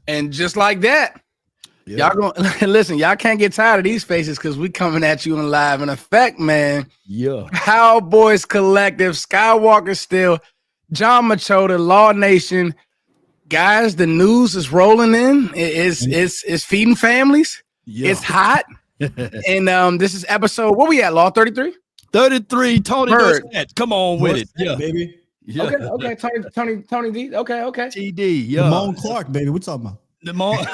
And just like that, y'all gonna listen. Y'all can't get tired of these faces because we coming at you in live in effect, man. Yeah. Cowboys Collective, Skywalker Still, John Machota, Law Nation. Guys, the news is rolling in. It's feeding families. Yeah. It's hot. And this is episode, where we at, Law? 33? 33, Tony Dorsett. Come on with it. Yeah, baby. Yeah. Okay. Tony D. Okay. TD, yeah. Lamone Clark, baby. What talking about? Come on.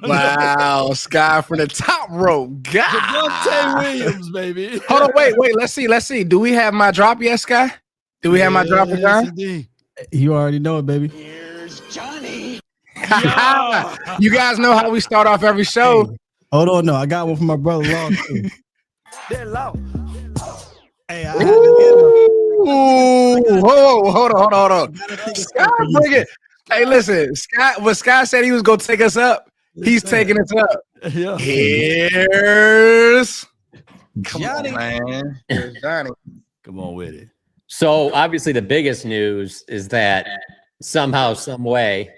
Wow, Sky from the top row. God. Devontae Williams, baby. Hold on, wait. Let's see. Do we have my drop yet, Sky? Do we have my drop for John? Indeed. You already know it, baby. Here's Johnny. You guys know how we start off every show. Hey, hold on, no. I got one from my brother Law too. They're low. Hey, Hold on. Sky, bring it. Hey, listen, Sky said he was gonna take us up. He's taking us up. Yeah. Here's Johnny. man. Here's Johnny. Come on with it. So obviously the biggest news is that somehow, some way,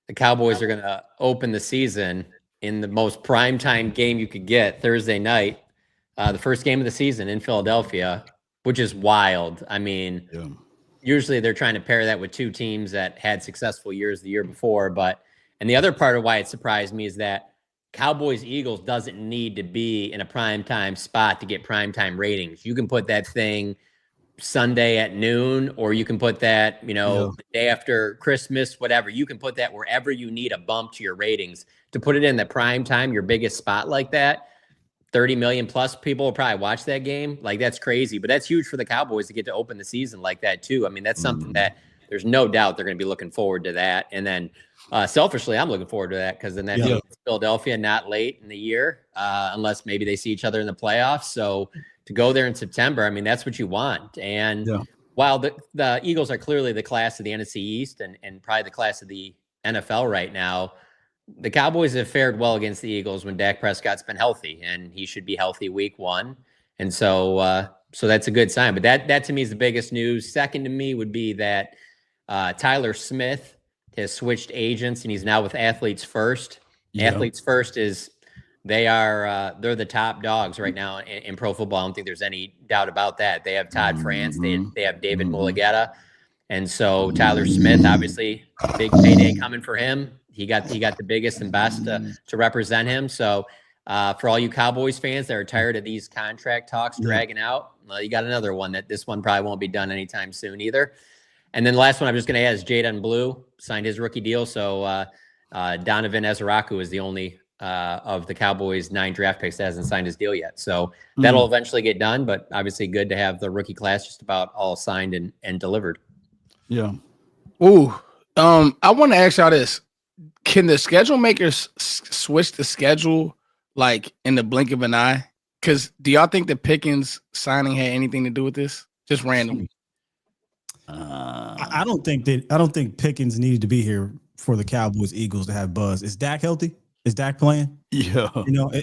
the Cowboys are going to open the season in the most primetime game you could get Thursday night, the first game of the season in Philadelphia, which is wild. I mean, usually they're trying to pair that with two teams that had successful years the year before. And the other part of why it surprised me is that Cowboys-Eagles doesn't need to be in a primetime spot to get primetime ratings. You can put that thing Sunday at noon, or you can put that, the day after Christmas, whatever. You can put that wherever you need a bump to your ratings. To put it in the prime time, your biggest spot like that, 30 million plus people will probably watch that game. Like, that's crazy. But that's huge for the Cowboys to get to open the season like that, too. I mean, that's something that there's no doubt they're going to be looking forward to that. And then selfishly, I'm looking forward to that because then that means Philadelphia not late in the year, unless maybe they see each other in the playoffs. So to go there in September, I mean, that's what you want. And while the Eagles are clearly the class of the NFC East and probably the class of the NFL right now, the Cowboys have fared well against the Eagles when Dak Prescott's been healthy, and he should be healthy week one. And so that's a good sign. But that to me is the biggest news. Second to me would be that Tyler Smith has switched agents, and he's now with Athletes First. Athletes First is they're the top dogs right now in pro football. I don't think there's any doubt about that. They have Todd France, they have David Mulligetta, and so Tyler Smith, obviously, big payday coming for him. He got the biggest and best to represent him. So for all you Cowboys fans that are tired of these contract talks dragging out, well, you got another one that this one probably won't be done anytime soon either. And then the last one I'm just going to add is Jadon Blue signed his rookie deal. So Donovan Ezeraku is the only of the Cowboys' 9 draft picks that hasn't signed his deal yet. So that'll eventually get done, but obviously good to have the rookie class just about all signed and delivered. Yeah. Ooh. I want to ask y'all this. Can the schedule makers switch the schedule like in the blink of an eye? Because do y'all think the Pickens signing had anything to do with this? Just randomly. I don't think Pickens needed to be here for the Cowboys Eagles to have buzz. Is Dak healthy? Is Dak playing? Yeah.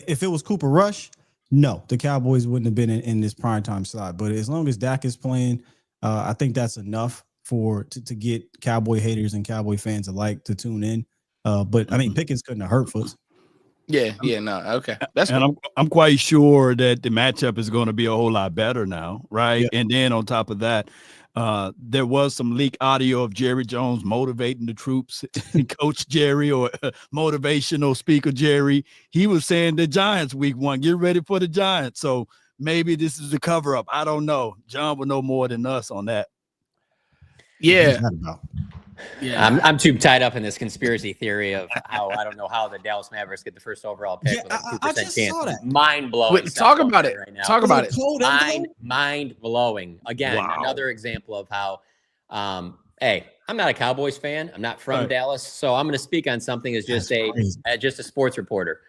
If it was Cooper Rush, no, the Cowboys wouldn't have been in this primetime slot. But as long as Dak is playing, I think that's enough to get Cowboy haters and Cowboy fans alike to tune in. But I mean, Pickens couldn't have hurt folks. Okay. And I'm quite sure that the matchup is going to be a whole lot better now, right? Yeah. And then on top of that, there was some leak audio of Jerry Jones motivating the troops. Coach Jerry or motivational speaker Jerry, he was saying the Giants week one, get ready for the Giants. So maybe this is a cover up. I don't know. John will know more than us on that. Yeah. I'm too tied up in this conspiracy theory of how I don't know how the Dallas Mavericks get the first overall pick with a 2% chance. Mind blowing. Talk about it right now. Talk about it. Mind blowing. Again, another example of how. Hey, I'm not a Cowboys fan. I'm not from Dallas, so I'm going to speak on something as just a sports reporter.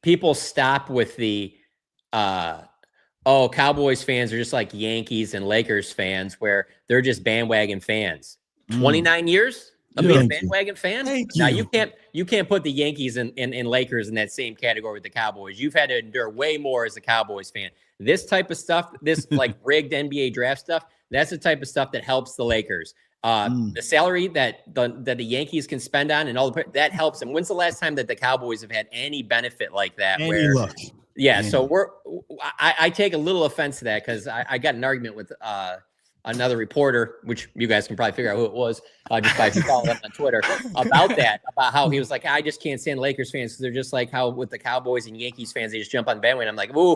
People stop with the Cowboys fans are just like Yankees and Lakers fans, where they're just bandwagon fans. 29 years of being a bandwagon fan. Now you can't put the Yankees and Lakers in that same category with the Cowboys. You've had to endure way more as a Cowboys fan. This type of stuff, this like rigged NBA draft stuff, that's the type of stuff that helps the Lakers. The salary that the Yankees can spend on and all that helps. And when's the last time that the Cowboys have had any benefit like that? Any luck? Yeah. So I take a little offense to that because I got an argument with another reporter, which you guys can probably figure out who it was just by following up on Twitter about how he was like, I just can't stand Lakers fans because they're just like how with the Cowboys and Yankees fans, they just jump on the bandwagon. I'm like, ooh,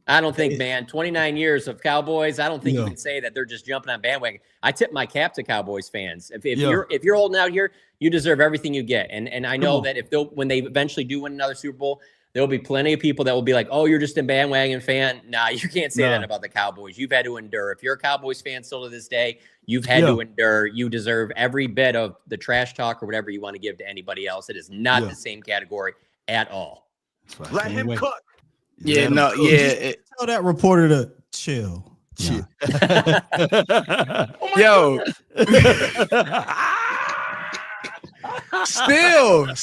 I don't think, man, 29 years of Cowboys, I don't think you can say that they're just jumping on bandwagon. I tip my cap to Cowboys fans. If you're holding out here, you deserve everything you get. And I know that when they eventually do win another Super Bowl, there'll be plenty of people that will be like, oh, you're just a bandwagon fan. Nah, you can't say that about the Cowboys. You've had to endure. If you're a Cowboys fan still to this day, you've had to endure. You deserve every bit of the trash talk or whatever you want to give to anybody else. It is not the same category at all. Let him cook. Tell that reporter to chill. Yo. Still. A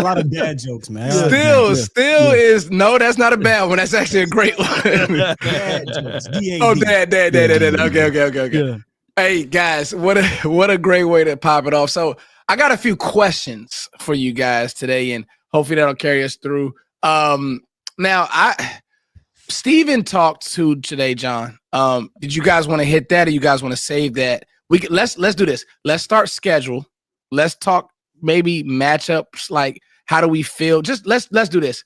lot of bad jokes, man. Still is no. That's not a bad one. That's actually a great one. Dad jokes. Oh, dad. Okay. Yeah. Hey guys, what a great way to pop it off. So I got a few questions for you guys today, and hopefully that'll carry us through. Now Steven talked to today, John. Did you guys want to hit that, or you guys want to save that? Let's do this. Let's start schedule. Let's talk maybe matchups. Like, how do we feel? Just let's do this.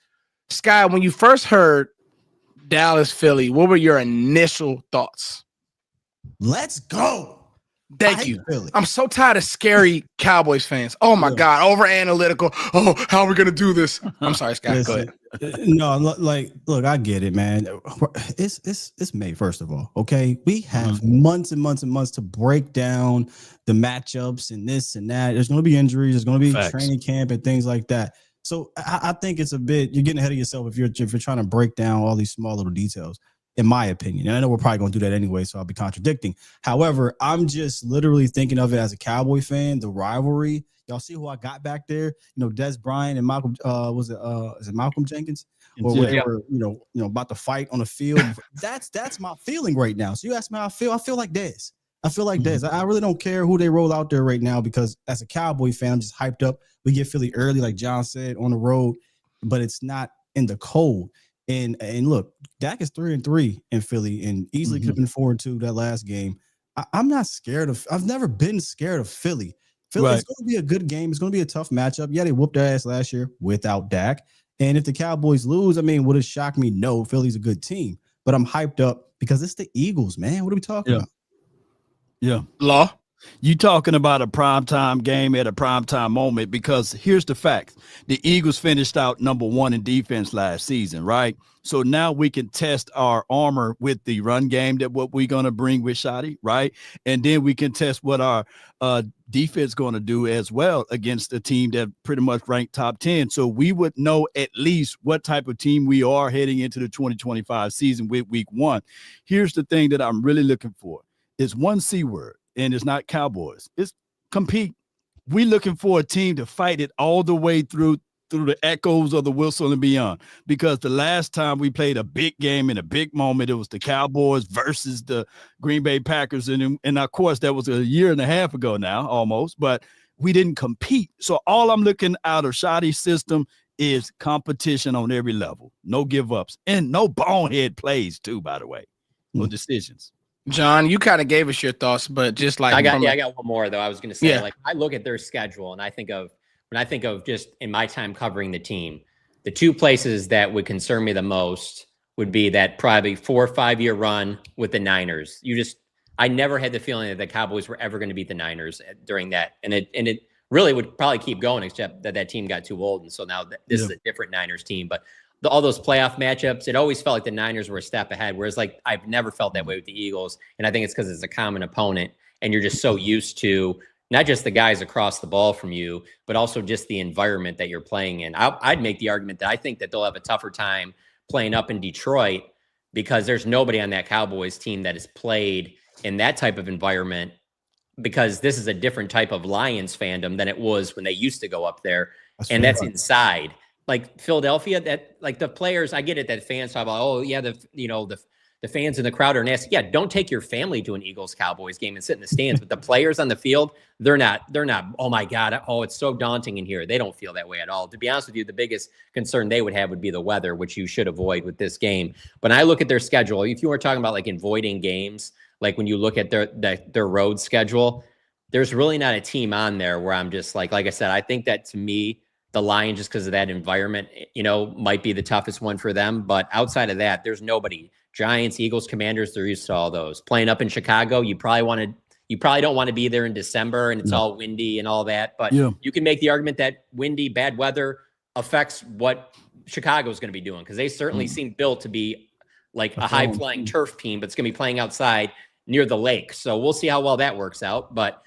Sky, when you first heard Dallas Philly, what were your initial thoughts? Let's go. Thank you. Philly. I'm so tired of scary Cowboys fans. Oh my God, over analytical. Oh, how are we gonna do this? I'm sorry, Sky. Go ahead. No, look, I get it, man. It's May, first of all. Okay, we have months and months and months to break down the matchups and this and that. There's going to be injuries. There's going to be training camp and things like that. So I think it's you're getting ahead of yourself if you're trying to break down all these small little details, in my opinion. And I know we're probably going to do that anyway, so I'll be contradicting. However, I'm just literally thinking of it as a Cowboy fan, the rivalry. Y'all see who I got back there? Des Bryant and Malcolm. Is it Malcolm Jenkins? Or where they were, about to fight on the field. That's my feeling right now. So you ask me how I feel. I feel like Dez. I really don't care who they roll out there right now because as a Cowboy fan, I'm just hyped up. We get Philly early, like John said, on the road, but it's not in the cold. And look, Dak is 3-3 in Philly, and easily could have been 4-2 that last game. I'm not scared of. I've never been scared of Philly. It's going to be a good game. It's going to be a tough matchup. Yeah, they whooped their ass last year without Dak. And if the Cowboys lose, would it shock me? No, Philly's a good team. But I'm hyped up because it's the Eagles, man. What are we talking about? Yeah. Law. You talking about a primetime game at a primetime moment because here's the fact. The Eagles finished out number 1 in defense last season, right? So now we can test our armor with the run game that what we're going to bring with Shotty, right? And then we can test what our defense going to do as well against a team that pretty much ranked top 10. So we would know at least what type of team we are heading into the 2025 season with week 1. Here's the thing that I'm really looking for. It's one C word. And it's not Cowboys. It's compete. We're looking for a team to fight it all the way through the echoes of the whistle and beyond. Because the last time we played a big game in a big moment, it was the Cowboys versus the Green Bay Packers. And of course, that was a year and a half ago now, almost. But we didn't compete. So all I'm looking out of Shotty's system is competition on every level. No give-ups. And no bonehead plays, too, by the way. No decisions. John, you kind of gave us your thoughts, but just like I got one more though. I was going to say, like, I look at their schedule and when I think of just in my time covering the team, the two places that would concern me the most would be that probably 4 or 5 year run with the Niners. I never had the feeling that the Cowboys were ever going to beat the Niners during that, and it really would probably keep going, except that team got too old, and so now this is a different Niners team, but. All those playoff matchups, it always felt like the Niners were a step ahead, whereas like I've never felt that way with the Eagles. And I think it's because it's a common opponent and you're just so used to not just the guys across the ball from you, but also just the environment that you're playing in. I'd make the argument that I think that they'll have a tougher time playing up in Detroit because there's nobody on that Cowboys team that has played in that type of environment because this is a different type of Lions fandom than it was when they used to go up there. That's inside. Like Philadelphia, that like the players, I get it that fans talk about, oh yeah, the the fans in the crowd are nasty. Yeah, don't take your family to an Eagles-Cowboys game and sit in the stands. But the players on the field, they're not, oh my God, oh, it's so daunting in here. They don't feel that way at all. To be honest with you, the biggest concern they would have would be the weather, which you should avoid with this game. But I look at their schedule. If you were talking about like avoiding games, like when you look at their road schedule, there's really not a team on there where I'm just like I said, I think that to me, the Lions, just because of that environment, might be the toughest one for them. But outside of that, there's nobody. Giants, Eagles, Commanders, they're used to all those. Playing up in Chicago, you probably don't want to be there in December and it's all windy and all that. But you can make the argument that windy, bad weather affects what Chicago is going to be doing, because they certainly seem built to be like a high-flying turf team, but it's going to be playing outside near the lake. So we'll see how well that works out. But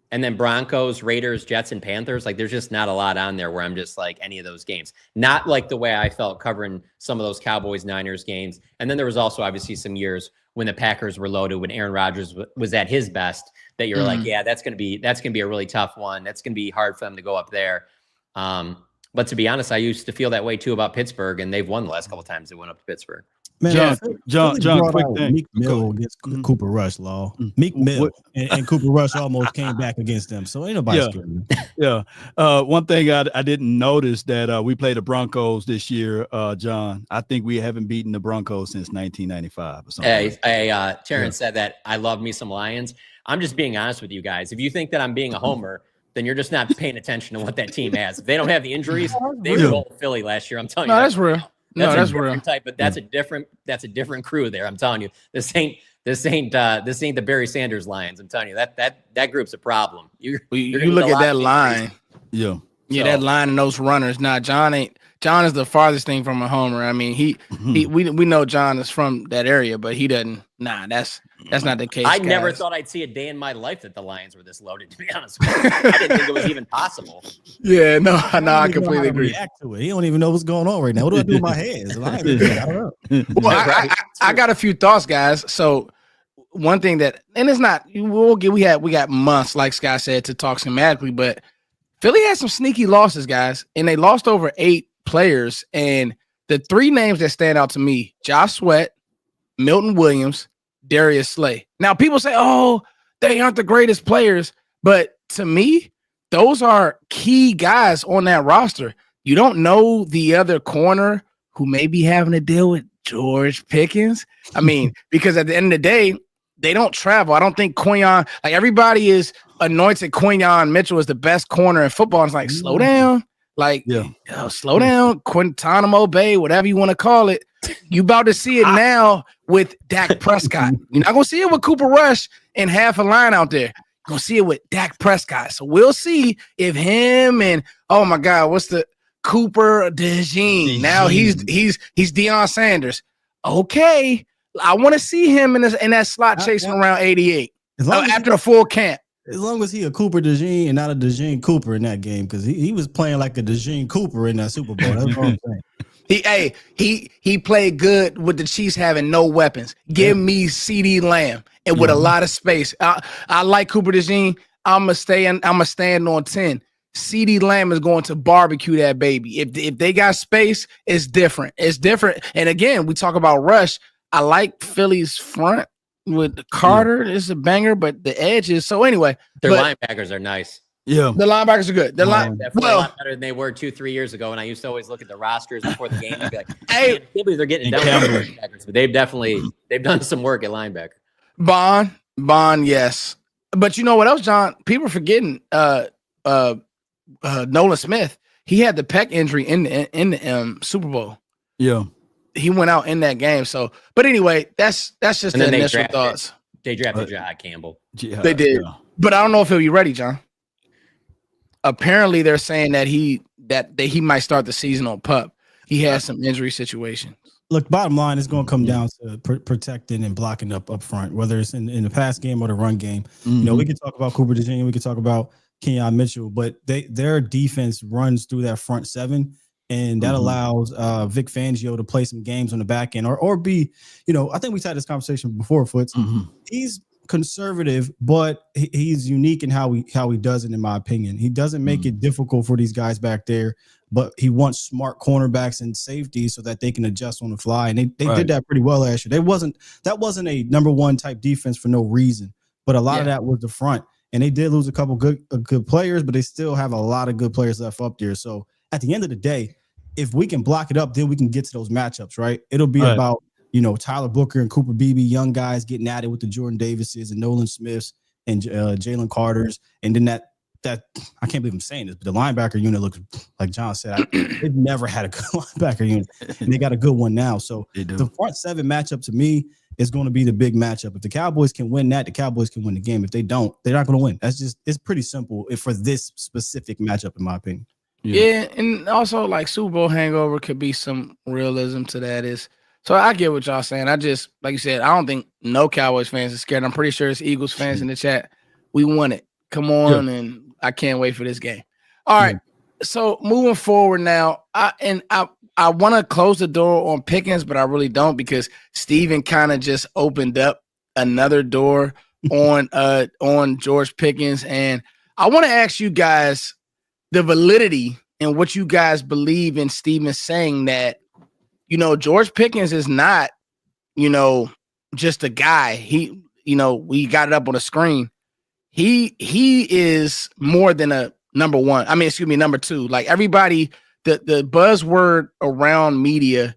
and then Broncos, Raiders, Jets, and Panthers, like there's just not a lot on there where I'm just like any of those games. Not like the way I felt covering some of those Cowboys Niners games. And then there was also obviously some years when the Packers were loaded, when Aaron Rodgers was at his best, that you're like, yeah, that's gonna be a really tough one. That's gonna be hard for them to go up there. But to be honest, I used to feel that way too about Pittsburgh, and they've won the last couple of times they went up to Pittsburgh. Man, John, quick thing. Meek Mill against Cooper Rush, Law. Meek Mill and Cooper Rush almost came back against them, so ain't nobody scared. Yeah. One thing I didn't notice that we played the Broncos this year, John. I think we haven't beaten the Broncos since 1995 or something. Terrence said that I love me some Lions. I'm just being honest with you guys. If you think that I'm being a homer, then you're just not paying attention to what that team has. If they don't have the injuries, they rolled Philly last year. I'm telling you. No, that's real. That's real. Type, but that's a different crew there. I'm telling you, this ain't the Barry Sanders Lions. I'm telling you that group's a problem. You look at that line. Yeah, that line and those runners. Nah, John is the farthest thing from a homer. I mean, we know John is from that area, but he doesn't. Nah, that's not the case. I never thought I'd see a day in my life that the Lions were this loaded, to be honest with you. I didn't think it was even possible. Yeah, no, I completely agree. He don't even know what's going on right now. What do I do with my hands? I don't know. Well, I got a few thoughts, guys. So one thing that, and it's not, we got months, like Scott said, to talk schematically, but Philly had some sneaky losses, guys, and they lost over 8 players. And the 3 names that stand out to me: Josh Sweat, Milton Williams, Darius Slay. Now, people say, oh, they aren't the greatest players, but to me, those are key guys on that roster. You don't know the other corner who may be having to deal with George Pickens. I mean, because at the end of the day, they don't travel. I don't think Quinyon, like everybody is anointed Quinyon Mitchell is the best corner in football. It's like, slow down. Like, slow down, Guantanamo Bay, whatever you want to call it. You about to see it now with Dak Prescott. You're not going to see it with Cooper Rush and half a line out there. You're going to see it with Dak Prescott. So we'll see if him and, oh my God, what's the Cooper DeJean. Now he's Deion Sanders. Okay. I want to see him in that slot chasing around 88 after a full camp. As long as he a Cooper DeJean and not a DeJean Cooper in that game, because he was playing like a DeJean Cooper in that Super Bowl. That's what I'm saying. He played good with the Chiefs having no weapons. Give me CeeDee Lamb and with a lot of space. I like Cooper DeJean. I'ma stand on 10. CeeDee Lamb is going to barbecue that baby. If they got space, it's different. It's different. And again, we talk about Rush. I like Philly's front with Carter. It's a banger, but the edges. So anyway, their linebackers are nice. Yeah, the linebackers are good. Definitely a lot better than they were 2-3 years ago. And I used to always look at the rosters before the game and be like, "Hey, I can't believe they're getting down with linebackers." But they've done some work at linebacker. Bond, yes. But you know what else, John? People are forgetting Nolan Smith. He had the pec injury in the Super Bowl. Yeah. He went out in that game. So, but anyway, that's just the initial thoughts. They drafted Jahad Campbell. They did, but I don't know if he'll be ready, John. Apparently, they're saying that he might start the season on PUP. He has some injury situations. Look, bottom line is going to come down to protecting and blocking up front, whether it's in the pass game or the run game. Mm-hmm. You know, we can talk about Cooper DeJean, we can talk about Kenyon Mitchell, but their defense runs through that front seven. And that allows Vic Fangio to play some games on the back end or be, you know, I think we've had this conversation before, Foots. He's conservative, but he's unique in how he does it, in my opinion. He doesn't make it difficult for these guys back there, but he wants smart cornerbacks and safety so that they can adjust on the fly. And they did that pretty well last year. That wasn't a number one type defense for no reason, but a lot of that was the front. And they did lose a couple good players, but they still have a lot of good players left up there. So at the end of the day, if we can block it up, then we can get to those matchups, right? It'll be about, Tyler Booker and Cooper Beebe, young guys getting at it with the Jordan Davises and Nolan Smiths and Jalen Carters. And then that I can't believe I'm saying this, but the linebacker unit looks, like John said, they've never had a good linebacker unit. And they got a good one now. So the front seven matchup to me is going to be the big matchup. If the Cowboys can win that, the Cowboys can win the game. If they don't, they're not going to win. It's pretty simple for this specific matchup, in my opinion. Yeah, and also like Super Bowl hangover could be some realism to that. So I get what y'all saying. I just, like you said, I don't think no Cowboys fans are scared. I'm pretty sure it's Eagles fans in the chat. We won it. Come on, and I can't wait for this game. All right, so moving forward now, I want to close the door on Pickens, but I really don't, because Steven kind of just opened up another door on George Pickens, and I want to ask you guys the validity and what you guys believe in Steven saying that, George Pickens is not, just a guy. He, we got it up on the screen. He is more than a number one. Number two. Like everybody, the buzzword around media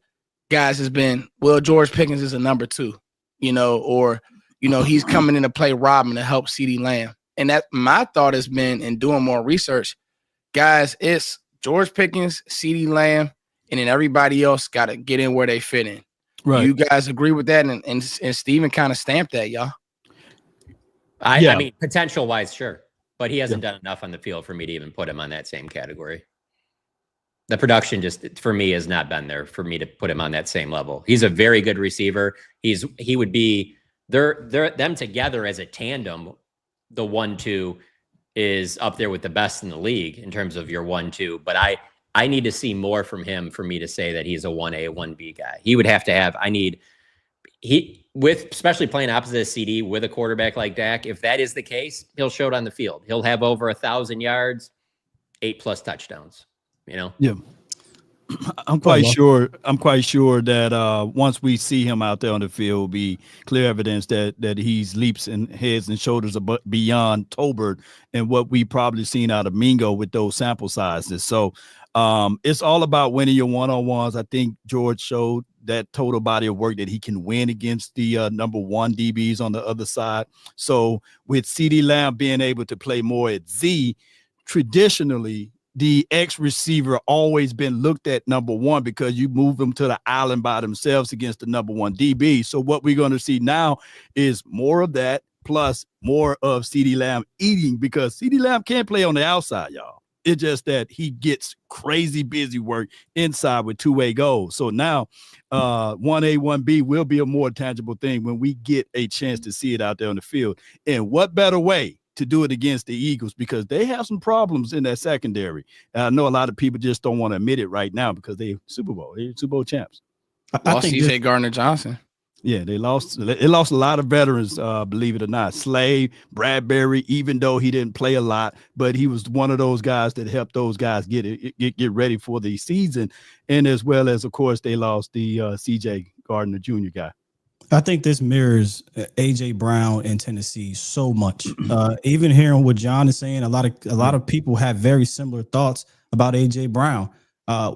guys has been, well, George Pickens is a number two, or, he's coming in to play Robin to help CeeDee Lamb. And that my thought has been, in doing more research, guys, it's George Pickens, CeeDee Lamb, and then everybody else got to get in where they fit in. Right. You guys agree with that? And Steven kind of stamped that, y'all. I mean, potential-wise, sure. But he hasn't done enough on the field for me to even put him on that same category. The production just, for me, has not been there for me to put him on that same level. He's a very good receiver. He would be, them together as a tandem, the 1-2 is up there with the best in the league in terms of your 1-2. But I need to see more from him for me to say that he's a 1A, 1B guy. He would have to have, especially playing opposite of CD with a quarterback like Dak, if that is the case, he'll show it on the field. He'll have over 1,000 yards, 8+ touchdowns, Yeah. I'm quite sure that once we see him out there on the field, will be clear evidence that he's leaps and heads and shoulders beyond Tolbert and what we probably seen out of Mingo with those sample sizes. So it's all about winning your one-on-ones. I think George showed that total body of work that he can win against the number one DBs on the other side. So with CeeDee Lamb being able to play more at Z, traditionally the X receiver always been looked at number one because you move them to the island by themselves against the number one DB. So what we're going to see now is more of that plus more of CeeDee Lamb eating, because CeeDee Lamb can't play on the outside, y'all. It's just that he gets crazy busy work inside with two-way goals. So now 1A, 1B will be a more tangible thing when we get a chance to see it out there on the field. And what better way to do it against the Eagles, because they have some problems in that secondary. And I know a lot of people just don't want to admit it right now because they're Super Bowl champs. I think CJ Gardner-Johnson. Yeah, they lost a lot of veterans, believe it or not. Slade, Bradbury, even though he didn't play a lot, but he was one of those guys that helped those guys get ready for the season. And as well as, of course, they lost the CJ Gardner Jr. guy. I think this mirrors A.J. Brown in Tennessee so much. Even hearing what John is saying, a lot of people have very similar thoughts about A.J. Brown.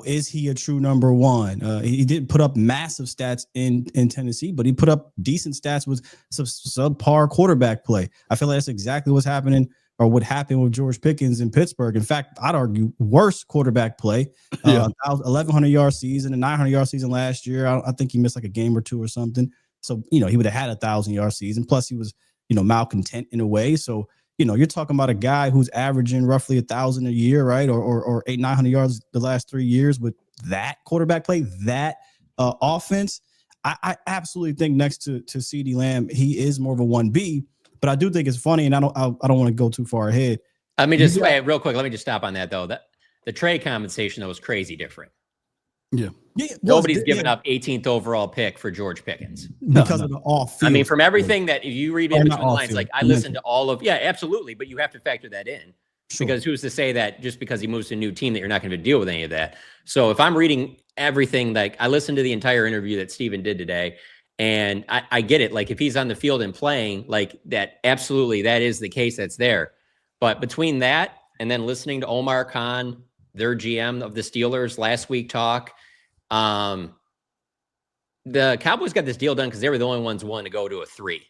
Is he a true number one? He didn't put up massive stats in Tennessee, but he put up decent stats with subpar quarterback play. I feel like that's exactly what's happening, or what happened with George Pickens in Pittsburgh. In fact, I'd argue worse quarterback play. 1,100 yard season, a 900 yard season last year. I think he missed like a game or two or something. So, he would have had 1,000 yard season. Plus, he was, malcontent in a way. So, you're talking about a guy who's averaging roughly 1,000 a year, right? Or 800-900 yards the last 3 years with that quarterback play, that offense. I absolutely think next to CeeDee Lamb, he is more of a 1B. But I do think it's funny, and I don't want to go too far ahead. Let me just real quick. Let me just stop on that though. The trade compensation though was crazy different. Yeah. Nobody's giving up 18th overall pick for George Pickens because of the off field. I mean, from everything that you read in between the lines, field. like I listened to all of, yeah, absolutely. But you have to factor that in because who's to say that just because he moves to a new team that you're not going to deal with any of that? So if I'm reading everything, like I listened to the entire interview that Steven did today, and I get it. Like if he's on the field and playing, like that, absolutely, that is the case that's there. But between that and then listening to Omar Khan, their GM of the Steelers last week talk, the Cowboys got this deal done because they were the only ones willing to go to a 3.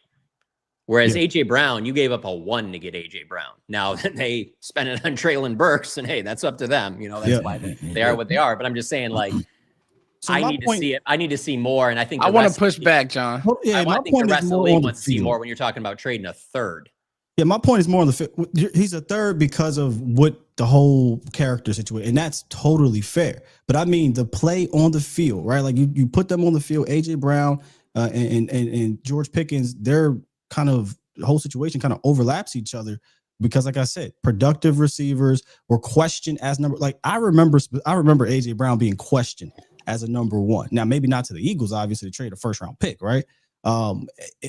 Whereas AJ Brown, you gave up a 1 to get AJ Brown. Now they spent it on Traylon Burks, and hey, that's up to them. You know, that's why they are what they are. But I'm just saying, like, so I need to see it. I need to see more. And I think I want to push back, John. Yeah, I think the rest of the league wants to see more when you're talking about trading a 3rd. Yeah, my point is more on the fit. He's a 3rd because of what the whole character situation, and that's totally fair. But I mean, the play on the field, right? Like you put them on the field. AJ Brown and George Pickens, their kind of the whole situation kind of overlaps each other because, like I said, productive receivers were questioned as number. Like I remember AJ Brown being questioned as a number 1. Now, maybe not to the Eagles, obviously, to trade a 1st-round pick, right?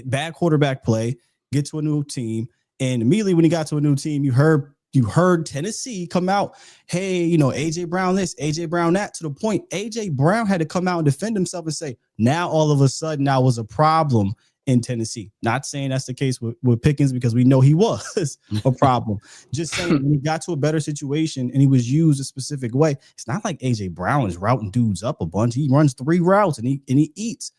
Bad quarterback play, get to a new team. And immediately when he got to a new team, you heard Tennessee come out, hey, you know, AJ Brown this, AJ Brown that, to the point AJ Brown had to come out and defend himself and say, now all of a sudden that was a problem in Tennessee. Not saying that's the case with Pickens because we know he was a problem. Just saying when he got to a better situation and he was used a specific way, it's not like AJ Brown is routing dudes up a bunch. He runs 3 routes and he eats.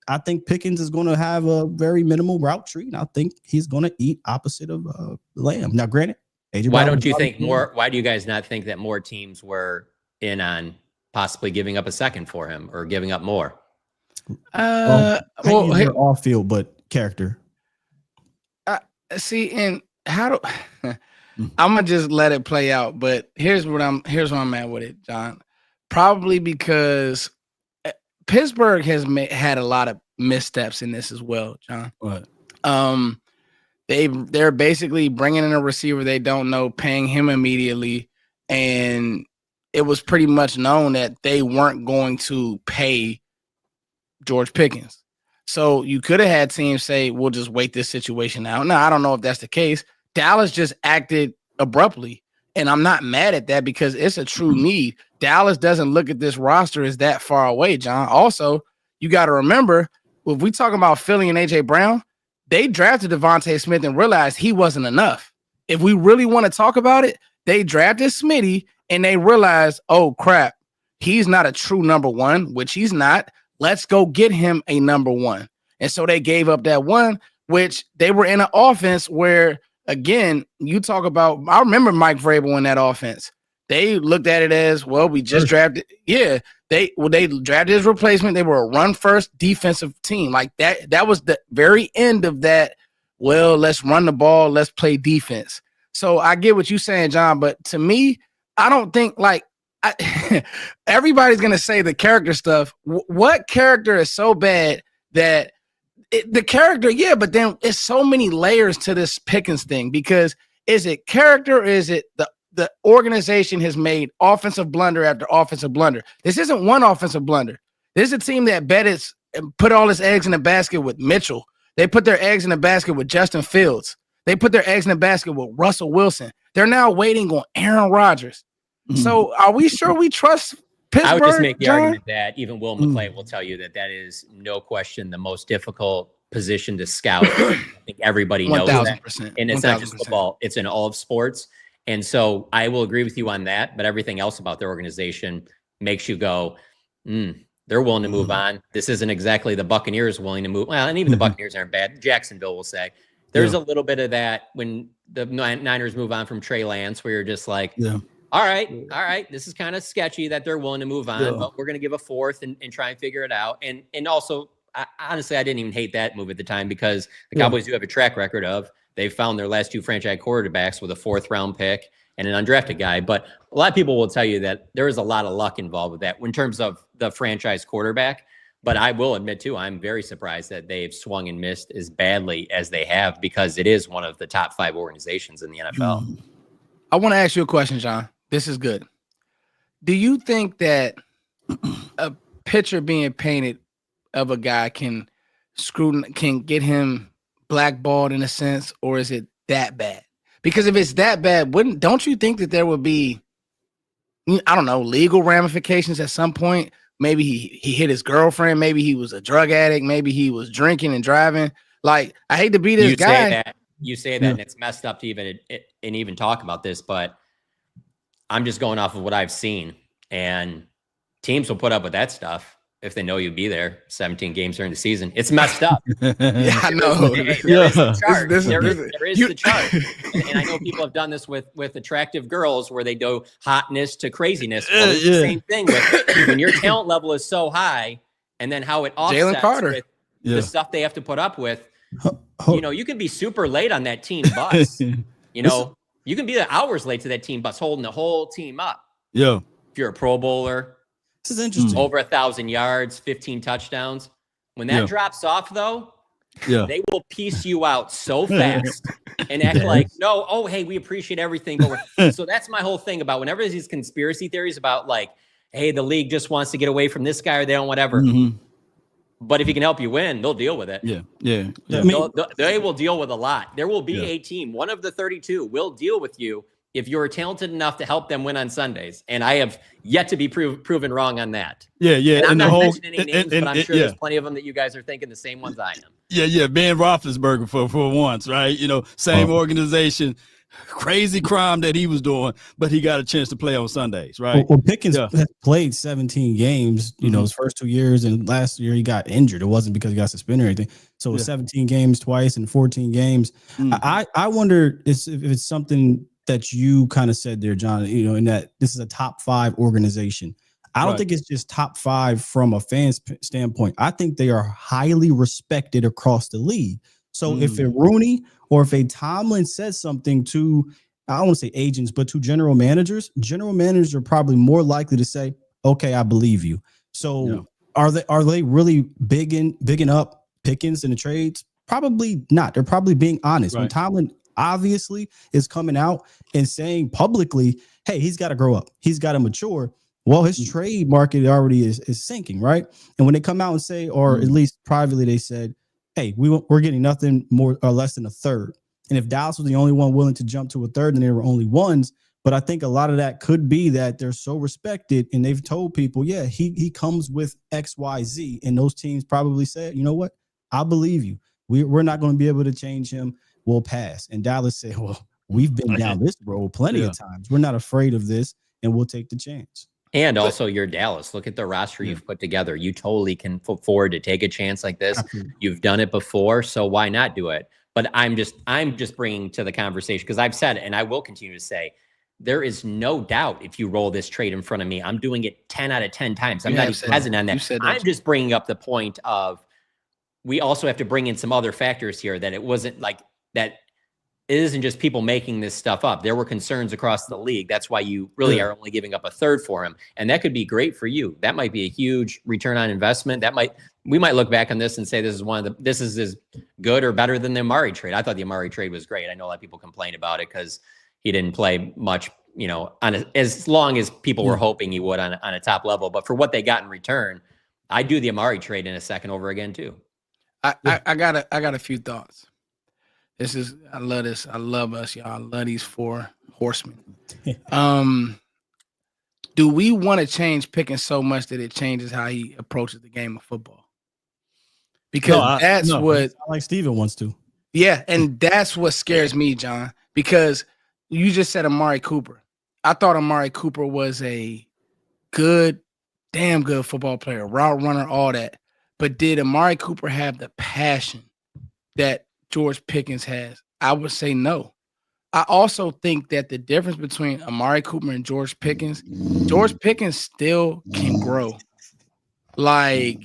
I think Pickens is going to have a very minimal route tree, and I think he's going to eat opposite of Lamb. Now, granted, AJ why Brown don't you think more? Why do you guys not think that more teams were in on possibly giving up a 2nd for him or giving up more? Off field, but character. See, and how do I'm gonna just let it play out? But here's where I'm at with it, John. Probably because Pittsburgh has had a lot of missteps in this as well, John. What? They're basically bringing in a receiver they don't know, paying him immediately, and it was pretty much known that they weren't going to pay George Pickens. So you could have had teams say, we'll just wait this situation out. Now, I don't know if that's the case. Dallas just acted abruptly, and I'm not mad at that because it's a true need. Dallas doesn't look at this roster as that far away, John. Also, you got to remember, if we talking about Philly and A.J. Brown, they drafted Devontae Smith and realized he wasn't enough. If we really want to talk about it, they drafted Smitty and they realized, oh, crap, he's not a true number 1, which he's not. Let's go get him a number 1. And so they gave up that 1, which they were in an offense where, again, you talk about, I remember Mike Vrabel in that offense. They looked at it as, well, we just drafted. Yeah, they drafted his replacement. They were a run-first defensive team. Like that. That was the very end of that. Well, let's run the ball. Let's play defense. So I get what you're saying, John. But to me, I don't think everybody's going to say the character stuff. What character is so bad that the character, yeah, but then it's so many layers to this Pickens thing because is it character or is it the organization has made offensive blunder after offensive blunder? This isn't one offensive blunder. This is a team that betted and put all its eggs in the basket with Mitchell. They put their eggs in the basket with Justin Fields. They put their eggs in the basket with Russell Wilson. They're now waiting on Aaron Rodgers. So are we sure we trust Pittsburgh? I would just make the John? argument that even Will McClay will tell you that is no question the most difficult position to scout. I think everybody knows that. And it's 1,000%. Not just football. It's in all of sports. And so I will agree with you on that. But everything else about their organization makes you go, they're willing to move on. This isn't exactly the Buccaneers willing to move. Well, and even the Buccaneers aren't bad. Jacksonville will say. There's a little bit of that when the Niners move on from Trey Lance where you're just like, all right, this is kind of sketchy that they're willing to move on, but we're going to give a 4th and try and figure it out. And also, honestly, I didn't even hate that move at the time because the Cowboys do have a track record of they've found their last 2 franchise quarterbacks with a 4th-round pick and an undrafted guy. But a lot of people will tell you that there is a lot of luck involved with that in terms of the franchise quarterback. But I will admit, too, I'm very surprised that they've swung and missed as badly as they have because it is one of the top 5 organizations in the NFL. I want to ask you a question, John. This is good. Do you think that a picture being painted of a guy can get him blackballed in a sense, or is it that bad? Because if it's that bad, don't you think that there would be, I don't know, legal ramifications at some point? Maybe he hit his girlfriend. Maybe he was a drug addict. Maybe he was drinking and driving. Like, I hate to be this guy. You say that, and it's messed up to even talk about this, but I'm just going off of what I've seen, and teams will put up with that stuff if they know you'll be there 17 games during the season. It's messed up. Yeah, I know. There is the chart. There is the chart. And I know people have done this with attractive girls where they go hotness to craziness. Well, it's the same thing with when your talent level is so high, and then how it offsets with the stuff they have to put up with. You know, you can be super late on that team bus. You know, you can be hours late to that team bus holding the whole team up. Yeah. If you're a Pro Bowler. This is interesting. Over 1,000 yards, 15 touchdowns. When that drops off, though, they will piece you out so fast and act like, no, oh, hey, we appreciate everything. But so that's my whole thing about whenever there's these conspiracy theories about like, hey, the league just wants to get away from this guy or they don't, whatever. Mm-hmm. But if he can help you win, they'll deal with it. Yeah. They will deal with a lot. There will be a team, one of the 32 will deal with you if you're talented enough to help them win on Sundays. And I have yet to be proven wrong on that. Yeah. And I'm not mentioning any names, but I'm sure there's plenty of them that you guys are thinking the same ones I am. Yeah. Ben Roethlisberger for once, right? You know, same organization, crazy crime that he was doing, but he got a chance to play on Sundays, right? Well, Pickens played 17 games, you know, his first 2 years, and last year he got injured. It wasn't because he got suspended or anything. So it was 17 games twice and 14 games. I wonder if it's something that you kind of said there, John, you know, in that this is a top 5 organization. I don't think it's just top 5 from a fan standpoint. I think they are highly respected across the league. So if a Rooney or if a Tomlin says something to, I don't want to say agents, but to general managers are probably more likely to say, okay, I believe you. So are they really bigging up Pickens in the trades? Probably not. They're probably being honest. When Tomlin obviously is coming out and saying publicly, hey, he's got to grow up. He's got to mature. Well, his trade market already is sinking, right? And when they come out and say, or at least privately, they said, hey, we're getting nothing more or less than a third. And if Dallas was the only one willing to jump to a third, then there were only ones. But I think a lot of that could be that they're so respected and they've told people, he comes with X, Y, Z. And those teams probably said, you know what? I believe you. We're not going to be able to change him. We'll pass. And Dallas said, well, we've been down this road plenty of times. We're not afraid of this, and we'll take the chance. And also, you're Dallas. Look at the roster you've put together. You totally can afford to take a chance like this. You've done it before, so why not do it? But I'm just bringing to the conversation, because I've said it, and I will continue to say, there is no doubt if you roll this trade in front of me, I'm doing it 10 out of 10 times. I'm not even hesitant on that. I'm just bringing up the point of we also have to bring in some other factors here, that it wasn't like that. It isn't just people making this stuff up. There were concerns across the league. That's why you really are only giving up a third for him. And that could be great for you. That might be a huge return on investment. We might look back on this and say this is as good or better than the Amari trade. I thought the Amari trade was great. I know a lot of people complain about it because he didn't play much, you know, as long as people were hoping he would on a top level. But for what they got in return, I'd do the Amari trade in a second over again too. I got a few thoughts. I love this. I love us, y'all. I love these 4 horsemen. Do we want to change Pickens so much that it changes how he approaches the game of football? Because that's what like Steven wants to. Yeah, and that's what scares me, John. Because you just said Amari Cooper. I thought Amari Cooper was a damn good football player, route runner, all that. But did Amari Cooper have the passion that George Pickens has? I would say no. I also think that the difference between Amari Cooper and George Pickens still can grow. Like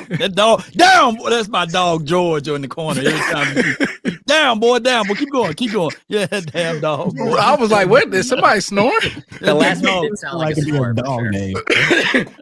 that dog, down, boy, that's my dog George in the corner. Every time down, boy, keep going. Yeah, damn dog. Boy. I was like, what? Did somebody snoring? The last one didn't sound like a snore. Dog name.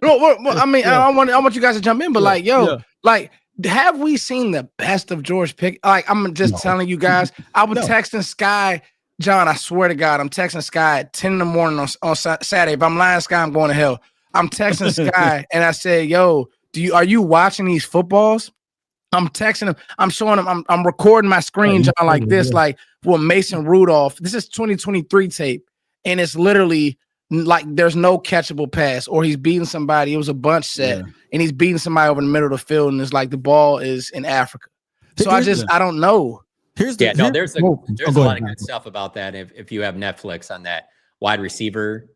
I mean, I want you guys to jump in, but like, have we seen the best of George Pickens? Like, I'm just telling you guys, I was texting Sky, John, I swear to God, I'm texting Sky at 10 in the morning on Saturday. If I'm lying, Sky, I'm going to hell. I'm texting Sky and I said, "Yo, are you watching these footballs?" I'm texting him. I'm showing him. I'm recording my screen, John, like this, like for Mason Rudolph. This is 2023 tape, and it's literally like there's no catchable pass, or he's beating somebody. It was a bunch set, and he's beating somebody over the middle of the field, and it's like the ball is in Africa. So I don't know. There's a lot of good stuff about that. If you have Netflix on that wide receiver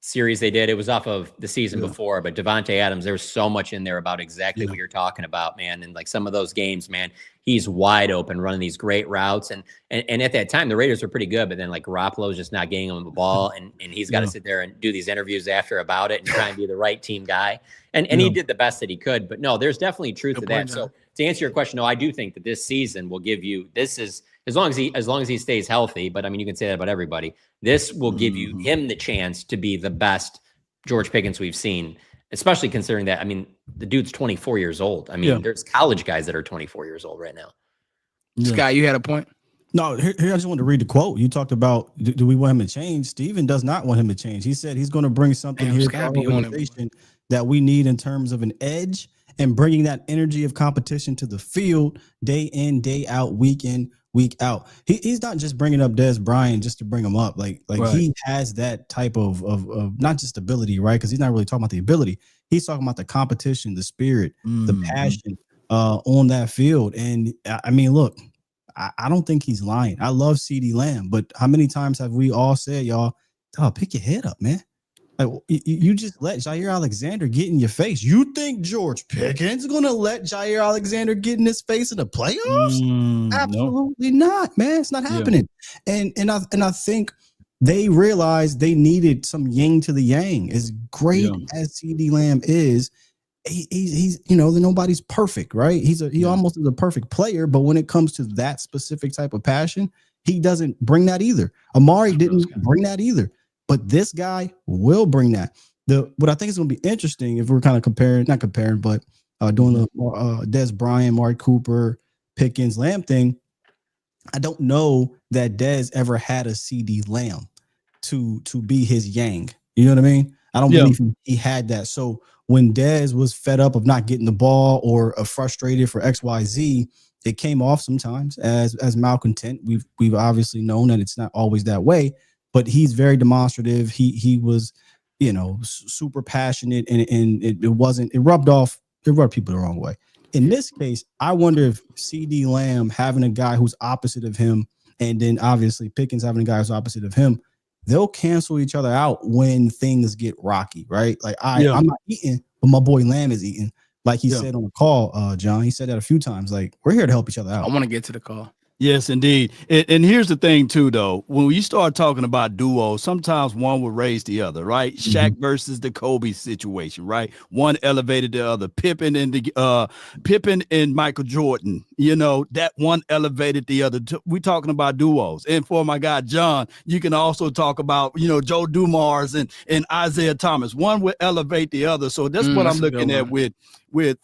series they did, it was off of the season before, but Devontae Adams, there was so much in there about exactly what you're talking about, man. And like some of those games, man, he's wide open running these great routes. And at that time, the Raiders were pretty good, but then like Garoppolo's just not getting him the ball. And he's got to sit there and do these interviews after about it and try and be the right team guy. And he did the best that he could, but no, there's definitely truth to that. So to answer your question, no, I do think that this season will give you, as long as he stays healthy, but I mean, you can say that about everybody. This will give you him the chance to be the best George Pickens we've seen, especially considering that, I mean, the dude's 24 years old. I mean, there's college guys that are 24 years old right now. Sky, you had a point? No, here I just wanted to read the quote. You talked about, do we want him to change? Steven does not want him to change. He said he's going to bring something here to our organization that we need in terms of an edge and bringing that energy of competition to the field day in, day out, week in, week out. He's not just bringing up Des Bryant just to bring him up. Like he has that type of not just ability, right? Because he's not really talking about the ability. He's talking about the competition, the spirit, the passion on that field. And I mean, look, I don't think he's lying. I love CeeDee Lamb, but how many times have we all said, y'all, pick your head up, man? Like, you just let Jair Alexander get in your face. You think George Pickens is going to let Jair Alexander get in his face in the playoffs? Absolutely not, man. It's not happening. And I think they realized they needed some yin to the yang. As great as CeeDee Lamb is, he's nobody's perfect, right? He almost is a perfect player, but when it comes to that specific type of passion, he doesn't bring that either. Amari didn't bring that either. But this guy will bring that. What I think is going to be interesting if we're kind of doing the Des Bryant, Mark Cooper, Pickens, Lamb thing. I don't know that Des ever had a CeeDee Lamb to be his yang. You know what I mean? I don't believe he had that. So when Des was fed up of not getting the ball or frustrated for XYZ, it came off sometimes as malcontent. We've obviously known that it's not always that way. But he's very demonstrative. He was, super passionate, and it rubbed people the wrong way. In this case, I wonder if CeeDee Lamb having a guy who's opposite of him, and then obviously Pickens having a guy who's opposite of him, they'll cancel each other out when things get rocky, right? Like I'm not eating, but my boy Lamb is eating. Like he said on the call, John, he said that a few times. Like, we're here to help each other out. I want to get to the call. Yes, indeed. And here's the thing, too, though. When you start talking about duos, sometimes one will raise the other, right? Shaq versus the Kobe situation, right? One elevated the other. Pippen and Michael Jordan, that one elevated the other. We're talking about duos. And for my guy, John, you can also talk about, Joe Dumars and Isaiah Thomas. One will elevate the other. So that's what I'm looking at with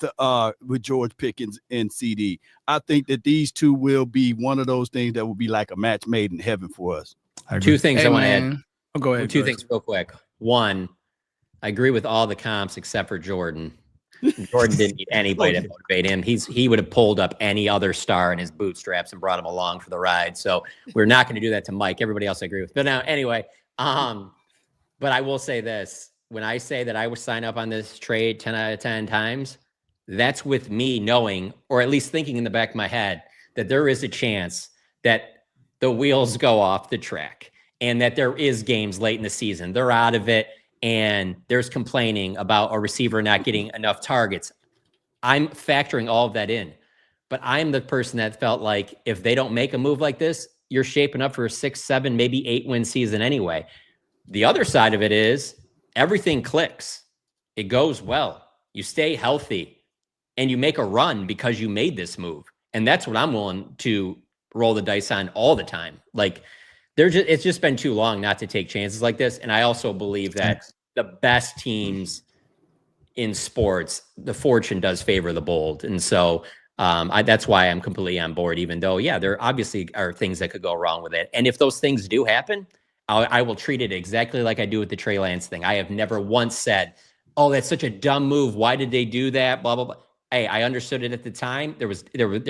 George Pickens and CD. I think that these two will be one of those things that will be like a match made in heaven for us. Two things I want to add. Oh, go ahead. Two things real quick. One, I agree with all the comps except for Jordan. Jordan didn't need anybody to motivate him. He would have pulled up any other star in his bootstraps and brought him along for the ride. So we're not going to do that to Mike. Everybody else I agree with. But now, anyway, but I will say this. When I say that I would sign up on this trade 10 out of 10 times, that's with me knowing, or at least thinking in the back of my head, that there is a chance that the wheels go off the track and that there is games late in the season. They're out of it and there's complaining about a receiver not getting enough targets. I'm factoring all of that in, but I'm the person that felt like if they don't make a move like this, you're shaping up for a 6, 7, maybe 8-win season anyway. The other side of it is everything clicks. It goes well. You stay healthy. And you make a run because you made this move. And that's what I'm willing to roll the dice on all the time. Like it's just been too long not to take chances like this. And I also believe that the best teams in sports, the fortune does favor the bold. And so that's why I'm completely on board, even though, there obviously are things that could go wrong with it. And if those things do happen, I will treat it exactly like I do with the Trey Lance thing. I have never once said, "Oh, that's such a dumb move. Why did they do that?" Blah blah blah. Hey, I understood it at the time. There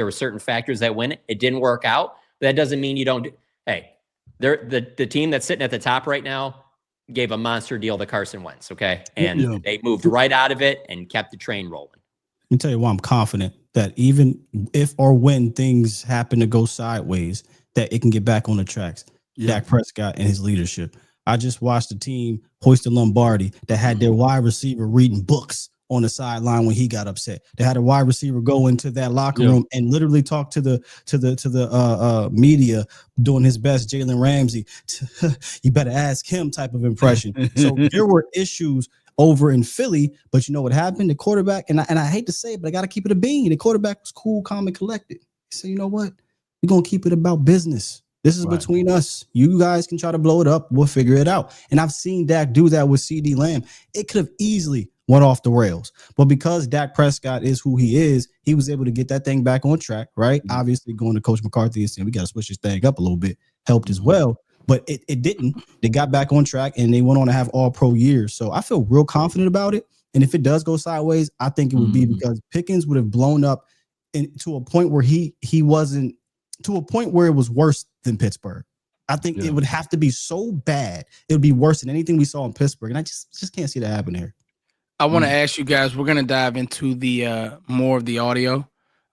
were certain factors that went. It didn't work out. That doesn't mean you don't do. Hey, the team that's sitting at the top right now gave a monster deal to Carson Wentz. Okay, and they moved right out of it and kept the train rolling. Let me tell you why I'm confident that even if or when things happen to go sideways, that it can get back on the tracks. Dak Prescott and his leadership. I just watched a team hoist the Lombardi that had their wide receiver reading books on the sideline when he got upset. They had a wide receiver go into that locker room and literally talk to the media doing his best Jalen Ramsey. You better ask him type of impression. So there were issues over in Philly, but you know what happened? The quarterback, and I hate to say it, but I got to keep it a bean. The quarterback was cool, calm, and collected. He said, you know what? We're going to keep it about business. This is between us. You guys can try to blow it up. We'll figure it out. And I've seen Dak do that with CD Lamb. It could have easily went off the rails. But because Dak Prescott is who he is, he was able to get that thing back on track, right? Obviously, going to Coach McCarthy and saying, we got to switch this thing up a little bit, helped as well. But it didn't. They got back on track, and they went on to have all-pro years. So I feel real confident about it. And if it does go sideways, I think it would be because Pickens would have blown up to a point where he wasn't, to a point where it was worse than Pittsburgh. I think it would have to be so bad. It would be worse than anything we saw in Pittsburgh. And I just can't see that happen here. I want to ask you guys, we're going to dive into the more of the audio.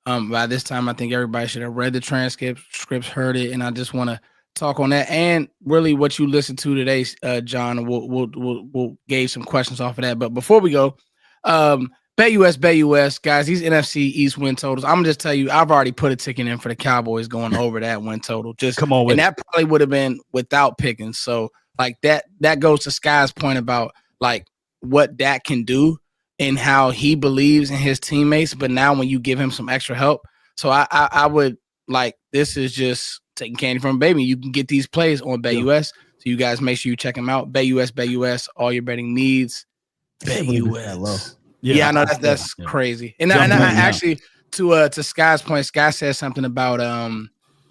By this time, I think everybody should have read the scripts, heard it. And I just want to talk on that and really what you listened to today, John. We'll gauge some questions off of that. But before we go, Bet US, guys, these NFC East win totals. I'm going to just tell you, I've already put a ticket in for the Cowboys going over that win total. Just come on with it. And that probably would have been without Pickens. So, like, that goes to Sky's point about, like, what Dak can do and how he believes in his teammates. But now when you give him some extra help. So, I would, like, this is just taking candy from a baby. You can get these plays on Bet US. So, you guys make sure you check them out. Bet US, all your betting needs. Bet US. Yeah, I know that's crazy. And I actually to Sky's point, Sky said something about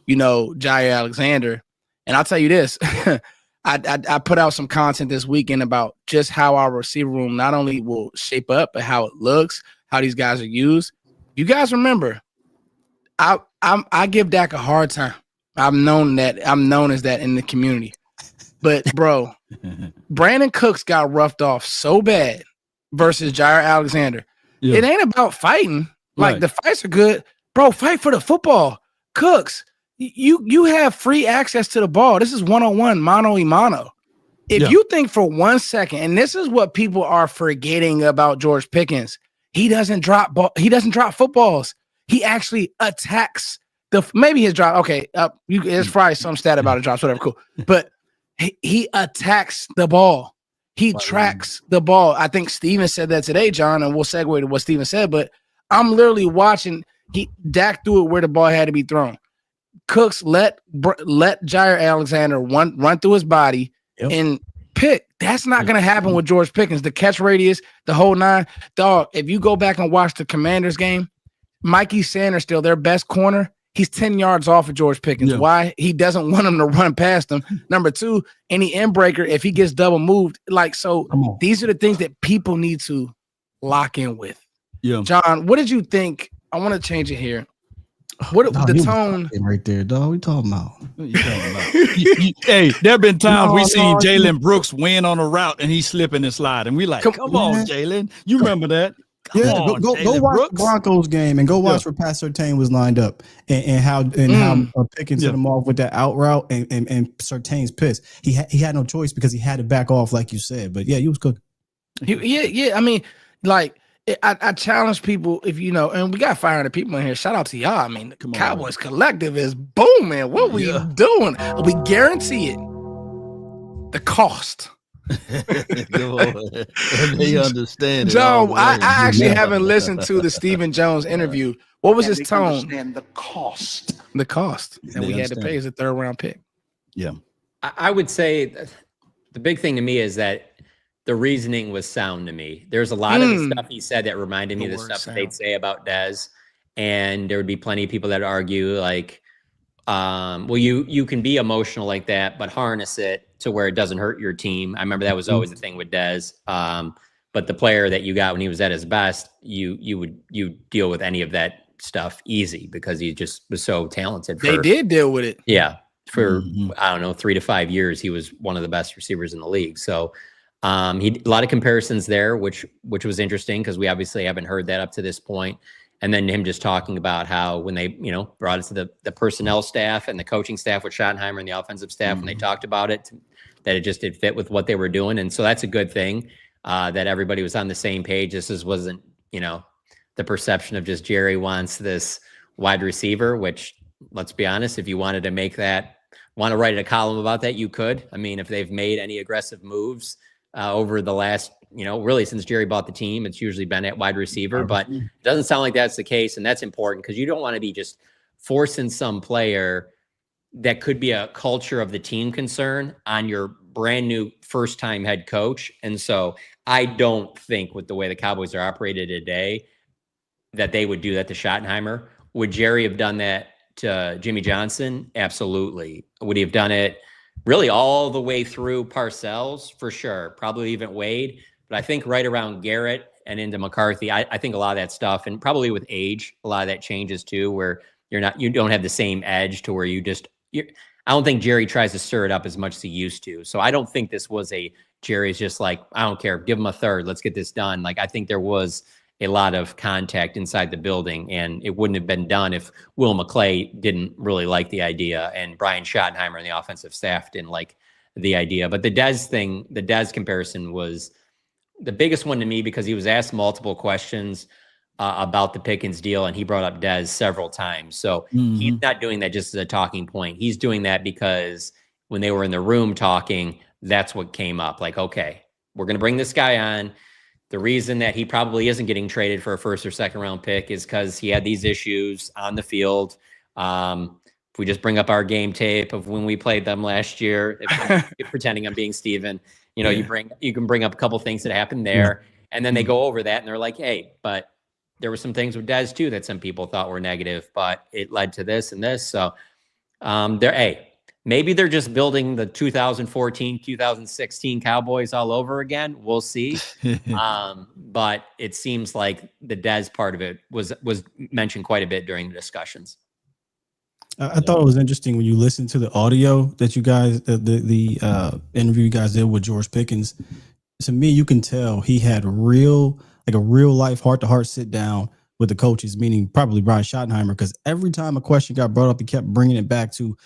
Jair Alexander, and I'll tell you this: I put out some content this weekend about just how our receiver room not only will shape up, but how it looks, how these guys are used. You guys remember, I give Dak a hard time. I'm known as that in the community, but bro, Brandon Cooks got roughed off so bad versus Jair Alexander. It ain't about fighting. Like the fights are good. Bro, fight for the football. Cooks, you have free access to the ball. This is one-on-one, mano-a-mano. If you think for 1 second, and this is what people are forgetting about George Pickens, he doesn't drop footballs. He actually attacks maybe his drop. Okay, there's probably some stat about a drop, whatever, cool. But he attacks the ball. He tracks the ball. I think Steven said that today, John, and we'll segue to what Steven said, but I'm literally watching Dak threw it where the ball had to be thrown. Cooks let Jair Alexander run through his body and pick. That's not going to happen with George Pickens. The catch radius, the whole nine. Dog, if you go back and watch the Commanders game, Mikey Sanders still their best corner. He's 10 yards off of George Pickens. Yeah. Why? He doesn't want him to run past him. Number two, any end breaker, if he gets double moved, these are the things that people need to lock in with. Yeah. John, what did you think? I want to change it here. What the tone right there, dog? We talking about? Hey, there have been times we seen Jalen Brooks win on a route and he's slipping and sliding. We like, come on, Jalen. You remember that? Go watch Brooks. The Broncos game and go watch where Pat Surtain was lined up and how Pickens hit him off with that out route and Surtain's pissed. He had no choice because he had to back off like you said. But he was cooking. I mean, like I challenge people if you know, and we got 500 people in here. Shout out to y'all. I mean, the Cowboys Collective is booming. What we doing? We guarantee it. The cost. They understand. John, I actually haven't listened to the Stephen Jones interview. What was his tone? Understand the cost. The cost that we had to pay as a third round pick. Yeah, I would say the big thing to me is that the reasoning was sound to me. There's a lot of the stuff he said that reminded me of the stuff that they'd say about Dez, and there would be plenty of people that argue like, well, you can be emotional like that, but harness it to where it doesn't hurt your team. I remember that was always the thing with Dez. But the player that you got when he was at his best, you deal with any of that stuff easy because he just was so talented. They did deal with it. Yeah. For, I don't know, 3 to 5 years, he was one of the best receivers in the league. So a lot of comparisons there, which was interesting because we obviously haven't heard that up to this point. And then him just talking about how when they, brought it to the personnel staff and the coaching staff with Schottenheimer and the offensive staff, when they talked about it, that it just did fit with what they were doing. And so that's a good thing that everybody was on the same page. This wasn't, the perception of just Jerry wants this wide receiver, which, let's be honest, if you wanted to want to write a column about that, you could. I mean, if they've made any aggressive moves over the last, really since Jerry bought the team, it's usually been at wide receiver, but it doesn't sound like that's the case. And that's important because you don't want to be just forcing some player that could be a culture of the team concern on your brand new first time head coach. And so I don't think with the way the Cowboys are operated today that they would do that to Schottenheimer. Would Jerry have done that to Jimmy Johnson? Absolutely. Would he have done it really all the way through Parcells? For sure. Probably even Wade. But I think right around Garrett and into McCarthy, I think a lot of that stuff, and probably with age, a lot of that changes too, where you don't have the same edge to where I don't think Jerry tries to stir it up as much as he used to. So I don't think this was Jerry's just like, I don't care, give him a third, let's get this done. Like, I think there was a lot of contact inside the building, and it wouldn't have been done if Will McClay didn't really like the idea and Brian Schottenheimer and the offensive staff didn't like the idea. But the Dez comparison was the biggest one to me because he was asked multiple questions about the Pickens deal, and he brought up Dez several times. So he's not doing that just as a talking point. He's doing that because when they were in the room talking, that's what came up. Like, okay, we're going to bring this guy on. The reason that he probably isn't getting traded for a first or second round pick is because he had these issues on the field. If we just bring up our game tape of when we played them last year, if pretending I'm being Steven, you can bring up a couple things that happened there, and then they go over that and they're like, hey, but there were some things with Dez too that some people thought were negative, but it led to this and this. So maybe they're just building the 2014, 2016 Cowboys all over again. We'll see. But it seems like the Dez part of it was mentioned quite a bit during the discussions. I thought it was interesting when you listen to the audio that you guys, the interview you guys did with George Pickens. To me, you can tell he had a real life heart-to-heart sit down with the coaches, meaning probably Brian Schottenheimer, because every time a question got brought up, he kept bringing it back to,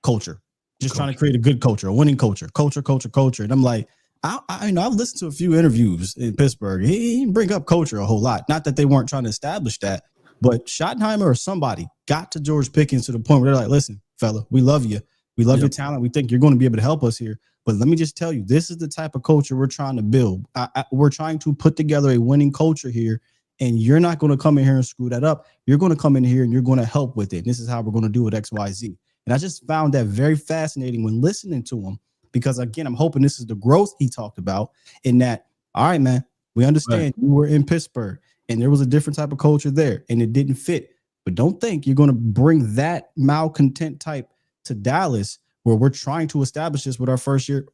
culture, trying to create a good culture, a winning culture. And I'm like, I've listened to a few interviews in Pittsburgh. He didn't bring up culture a whole lot. Not that they weren't trying to establish that, but Schottenheimer or somebody got to George Pickens to the point where they're like, listen, fella, we love you. We love your talent. We think you're going to be able to help us here. But let me just tell you, this is the type of culture we're trying to build. We're trying to put together a winning culture here, and you're not going to come in here and screw that up. You're going to come in here and you're going to help with it. This is how we're going to do it, X, Y, Z. And I just found that very fascinating when listening to him, because, again, I'm hoping this is the growth he talked about in that, all right, man, we understand you were in Pittsburgh and there was a different type of culture there and it didn't fit. But don't think you're going to bring that malcontent type to Dallas, where we're trying to establish this with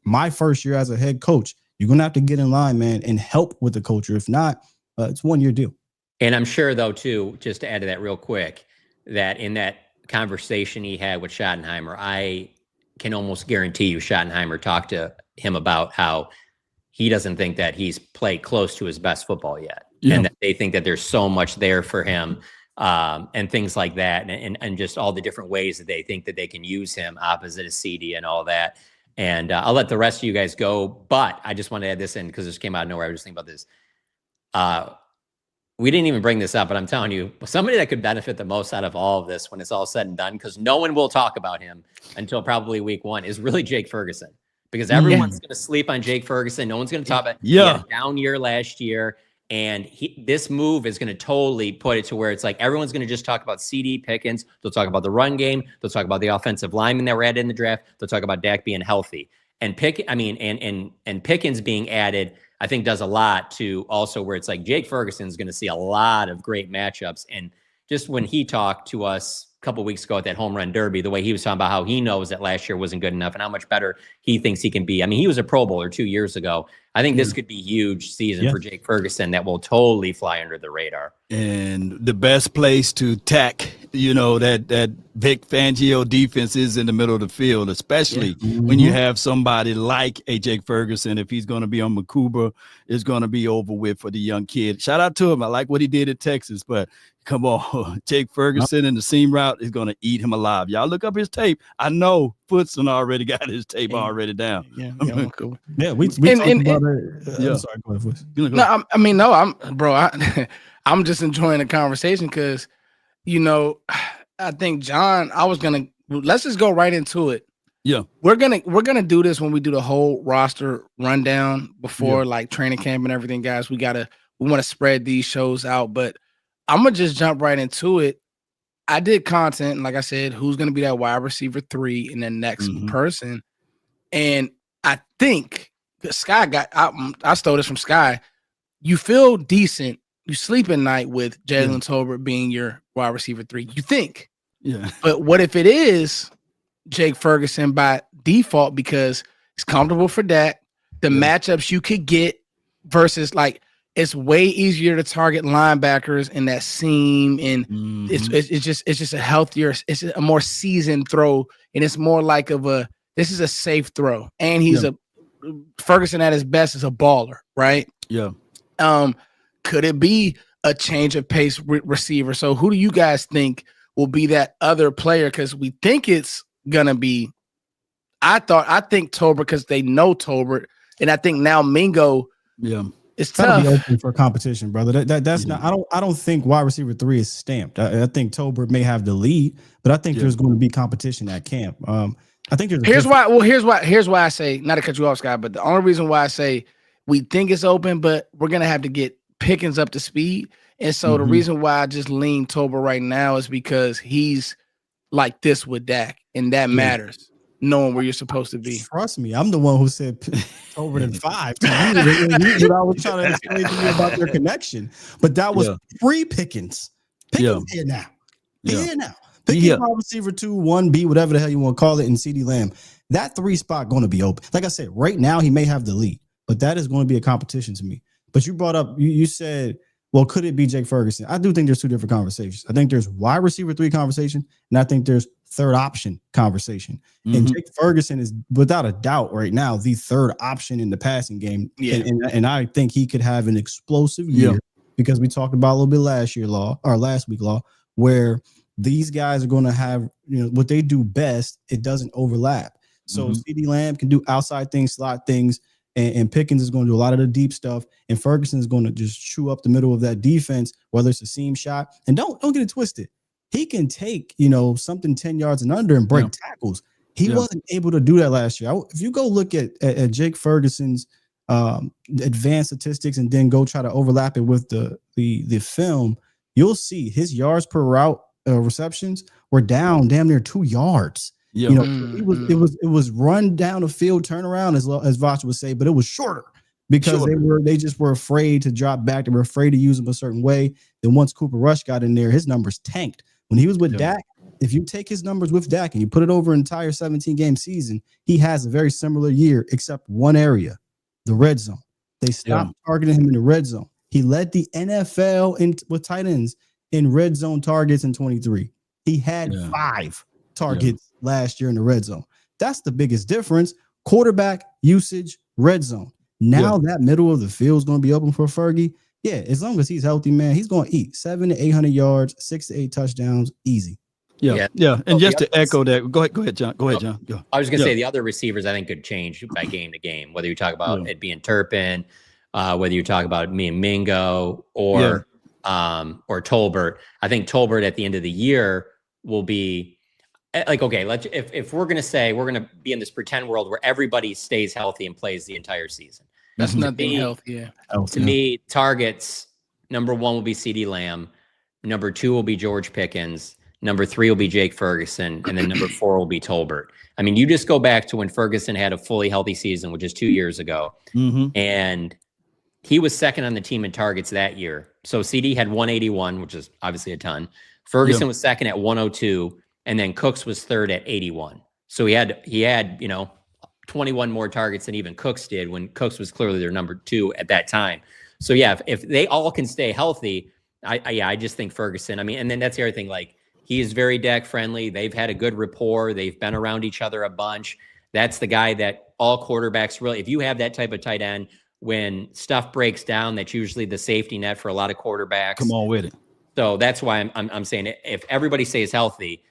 my first year as a head coach. You're going to have to get in line, man, and help with the culture. If not, it's 1 year deal. And I'm sure, though, too, just to add to that real quick, that in that conversation he had with Schottenheimer, I can almost guarantee you Schottenheimer talked to him about how he doesn't think that he's played close to his best football yet. Yeah. And that they think that there's so much there for him and things like that. And just all the different ways that they think that they can use him opposite of CD and all that. And I'll let the rest of you guys go, but I just want to add this in because this came out of nowhere. I was just thinking about this. We didn't even bring this up, but I'm telling you, somebody that could benefit the most out of all of this when it's all said and done, because no one will talk about him until probably week 1, is really Jake Ferguson. Because everyone's going to sleep on Jake Ferguson. No one's going to talk about he had a down year last year. And this move is going to totally put it to where it's like everyone's going to just talk about CD, Pickens. They'll talk about the run game. They'll talk about the offensive linemen that were added in the draft. They'll talk about Dak being healthy. And Pickens being added, I think, does a lot to also where it's like Jake Ferguson's going to see a lot of great matchups. And just when he talked to us a couple weeks ago at that home run derby, the way he was talking about how he knows that last year wasn't good enough and how much better he thinks he can be. I mean, he was a Pro Bowler 2 years ago. I think this could be a huge season for Jake Ferguson that will totally fly under the radar. And the best place to tack, that Vic Fangio defense is in the middle of the field, especially when you have somebody like a Jake Ferguson. If he's going to be on Makuba, it's going to be over with for the young kid. Shout out to him. I like what he did at Texas, but come on, Jake Ferguson and the seam route is going to eat him alive. Y'all look up his tape. I know Footson already got his tape already down. Cool. Yeah, we talked about it. I'm sorry, go ahead, Footson. I'm just enjoying the conversation because, I think John, let's just go right into it. Yeah. We're gonna do this when we do the whole roster rundown before like training camp and everything, guys. We want to spread these shows out, but I'm gonna just jump right into it. I did content, and like I said, who's gonna be that wide receiver 3 in the next person. And I think Sky I stole this from Sky. You feel decent. You sleep at night with Jalen Tolbert being your wide receiver 3. You think. Yeah. But what if it is Jake Ferguson by default because it's comfortable for Dak? The matchups you could get versus like it's way easier to target linebackers in that seam, and it's just a healthier, it's a more seasoned throw, and it's more like this is a safe throw, and he's Ferguson at his best is a baller, right? Yeah. Could it be a change of pace receiver? So who do you guys think will be that other player? Because we think it's gonna be. I think Tolbert because they know Tolbert, and I think now Mingo. Yeah. It's tough. Be open for competition, brother. That's not. I don't think wide receiver 3 is stamped. I think Tolbert may have the lead, but I think there's going to be competition at camp. I think there's. Here's why I say, not to cut you off, Scott, but the only reason why I say we think it's open, but we're gonna have to get Pickens up to speed, and so the reason why I just lean Tolbert right now is because he's like this with Dak, and that matters. Knowing where you're supposed to be. Trust me, I'm the one who said Tolbert in 5 to you. I was trying to explain to you about their connection, but that was pre-Pickens. Pickens here now. Here now. Pickens wide receiver 2, 1B, whatever the hell you want to call it, and CeeDee Lamb. That 3 spot going to be open. Like I said, right now he may have the lead, but that is going to be a competition to me. But you brought up, you said, well, could it be Jake Ferguson? I do think there's 2 different conversations. I think there's wide receiver 3 conversation, and I think there's third option conversation. And Jake Ferguson is without a doubt right now the third option in the passing game. Yeah. And I think he could have an explosive year because we talked about a little bit last week, where these guys are going to have, what they do best. It doesn't overlap. So CeeDee Lamb can do outside things, slot things, and Pickens is going to do a lot of the deep stuff, and Ferguson is going to just chew up the middle of that defense, whether it's a seam shot. And don't get it twisted. He can take, something 10 yards and under and break tackles. He wasn't able to do that last year. If you go look at Jake Ferguson's advanced statistics and then go try to overlap it with the film, you'll see his yards per route receptions were down damn near 2 yards. Yeah. It was run down the field, turnaround, as Voch would say, but it was shorter because they just were afraid to drop back. They were afraid to use him a certain way. Then once Cooper Rush got in there, his numbers tanked. When he was with Dak, if you take his numbers with Dak and you put it over an entire 17-game season, he has a very similar year, except one area, the red zone. They stopped targeting him in the red zone. He led the NFL with tight ends in red zone targets in 23. He had 5 targets last year in the red zone. That's the biggest difference. Quarterback usage, red zone. Now that middle of the field is going to be open for Fergie. Yeah, as long as he's healthy, man, he's going to eat 700 to 800 yards, 6 to 8 touchdowns, easy. Yeah. And just to echo that, go ahead, John. Go. I was going to say the other receivers I think could change by game to game, whether you talk about it being Turpin, whether you talk about me and Mingo or Tolbert. I think Tolbert at the end of the year will be like, okay, if we're going to say we're going to be in this pretend world where everybody stays healthy and plays the entire season. That's not being healthy. To me, targets, number 1 will be CeeDee Lamb. Number 2 will be George Pickens. Number 3 will be Jake Ferguson. And then number 4 will be Tolbert. I mean, you just go back to when Ferguson had a fully healthy season, which is 2 years ago. And he was second on the team in targets that year. So CeeDee had 181, which is obviously a ton. Ferguson was second at 102, and then Cooks was third at 81. So he had 21 more targets than even Cooks did when Cooks was clearly their number 2 at that time. So yeah, if they all can stay healthy, I just think Ferguson. I mean, and then that's the other thing. Like, he is very Dak friendly. They've had a good rapport. They've been around each other a bunch. That's the guy that all quarterbacks really. If you have that type of tight end, when stuff breaks down, that's usually the safety net for a lot of quarterbacks. Come on with it. So that's why I'm saying if everybody stays healthy,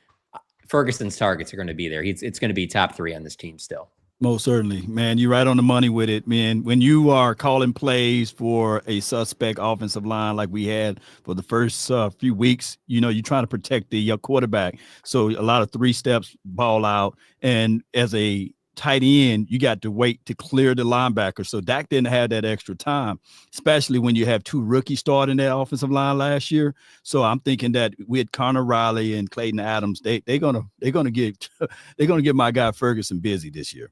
Ferguson's targets are going to be there. It's going to be top 3 on this team still. Most certainly, man. You're right on the money with it, man. When you are calling plays for a suspect offensive line like we had for the first few weeks, you're trying to protect the quarterback. So a lot of 3 steps, ball out. And as a tight end, you got to wait to clear the linebacker. So Dak didn't have that extra time, especially when you have 2 rookies starting that offensive line last year. So I'm thinking that with Connor Riley and Clayton Adams, they're gonna get my guy Ferguson busy this year.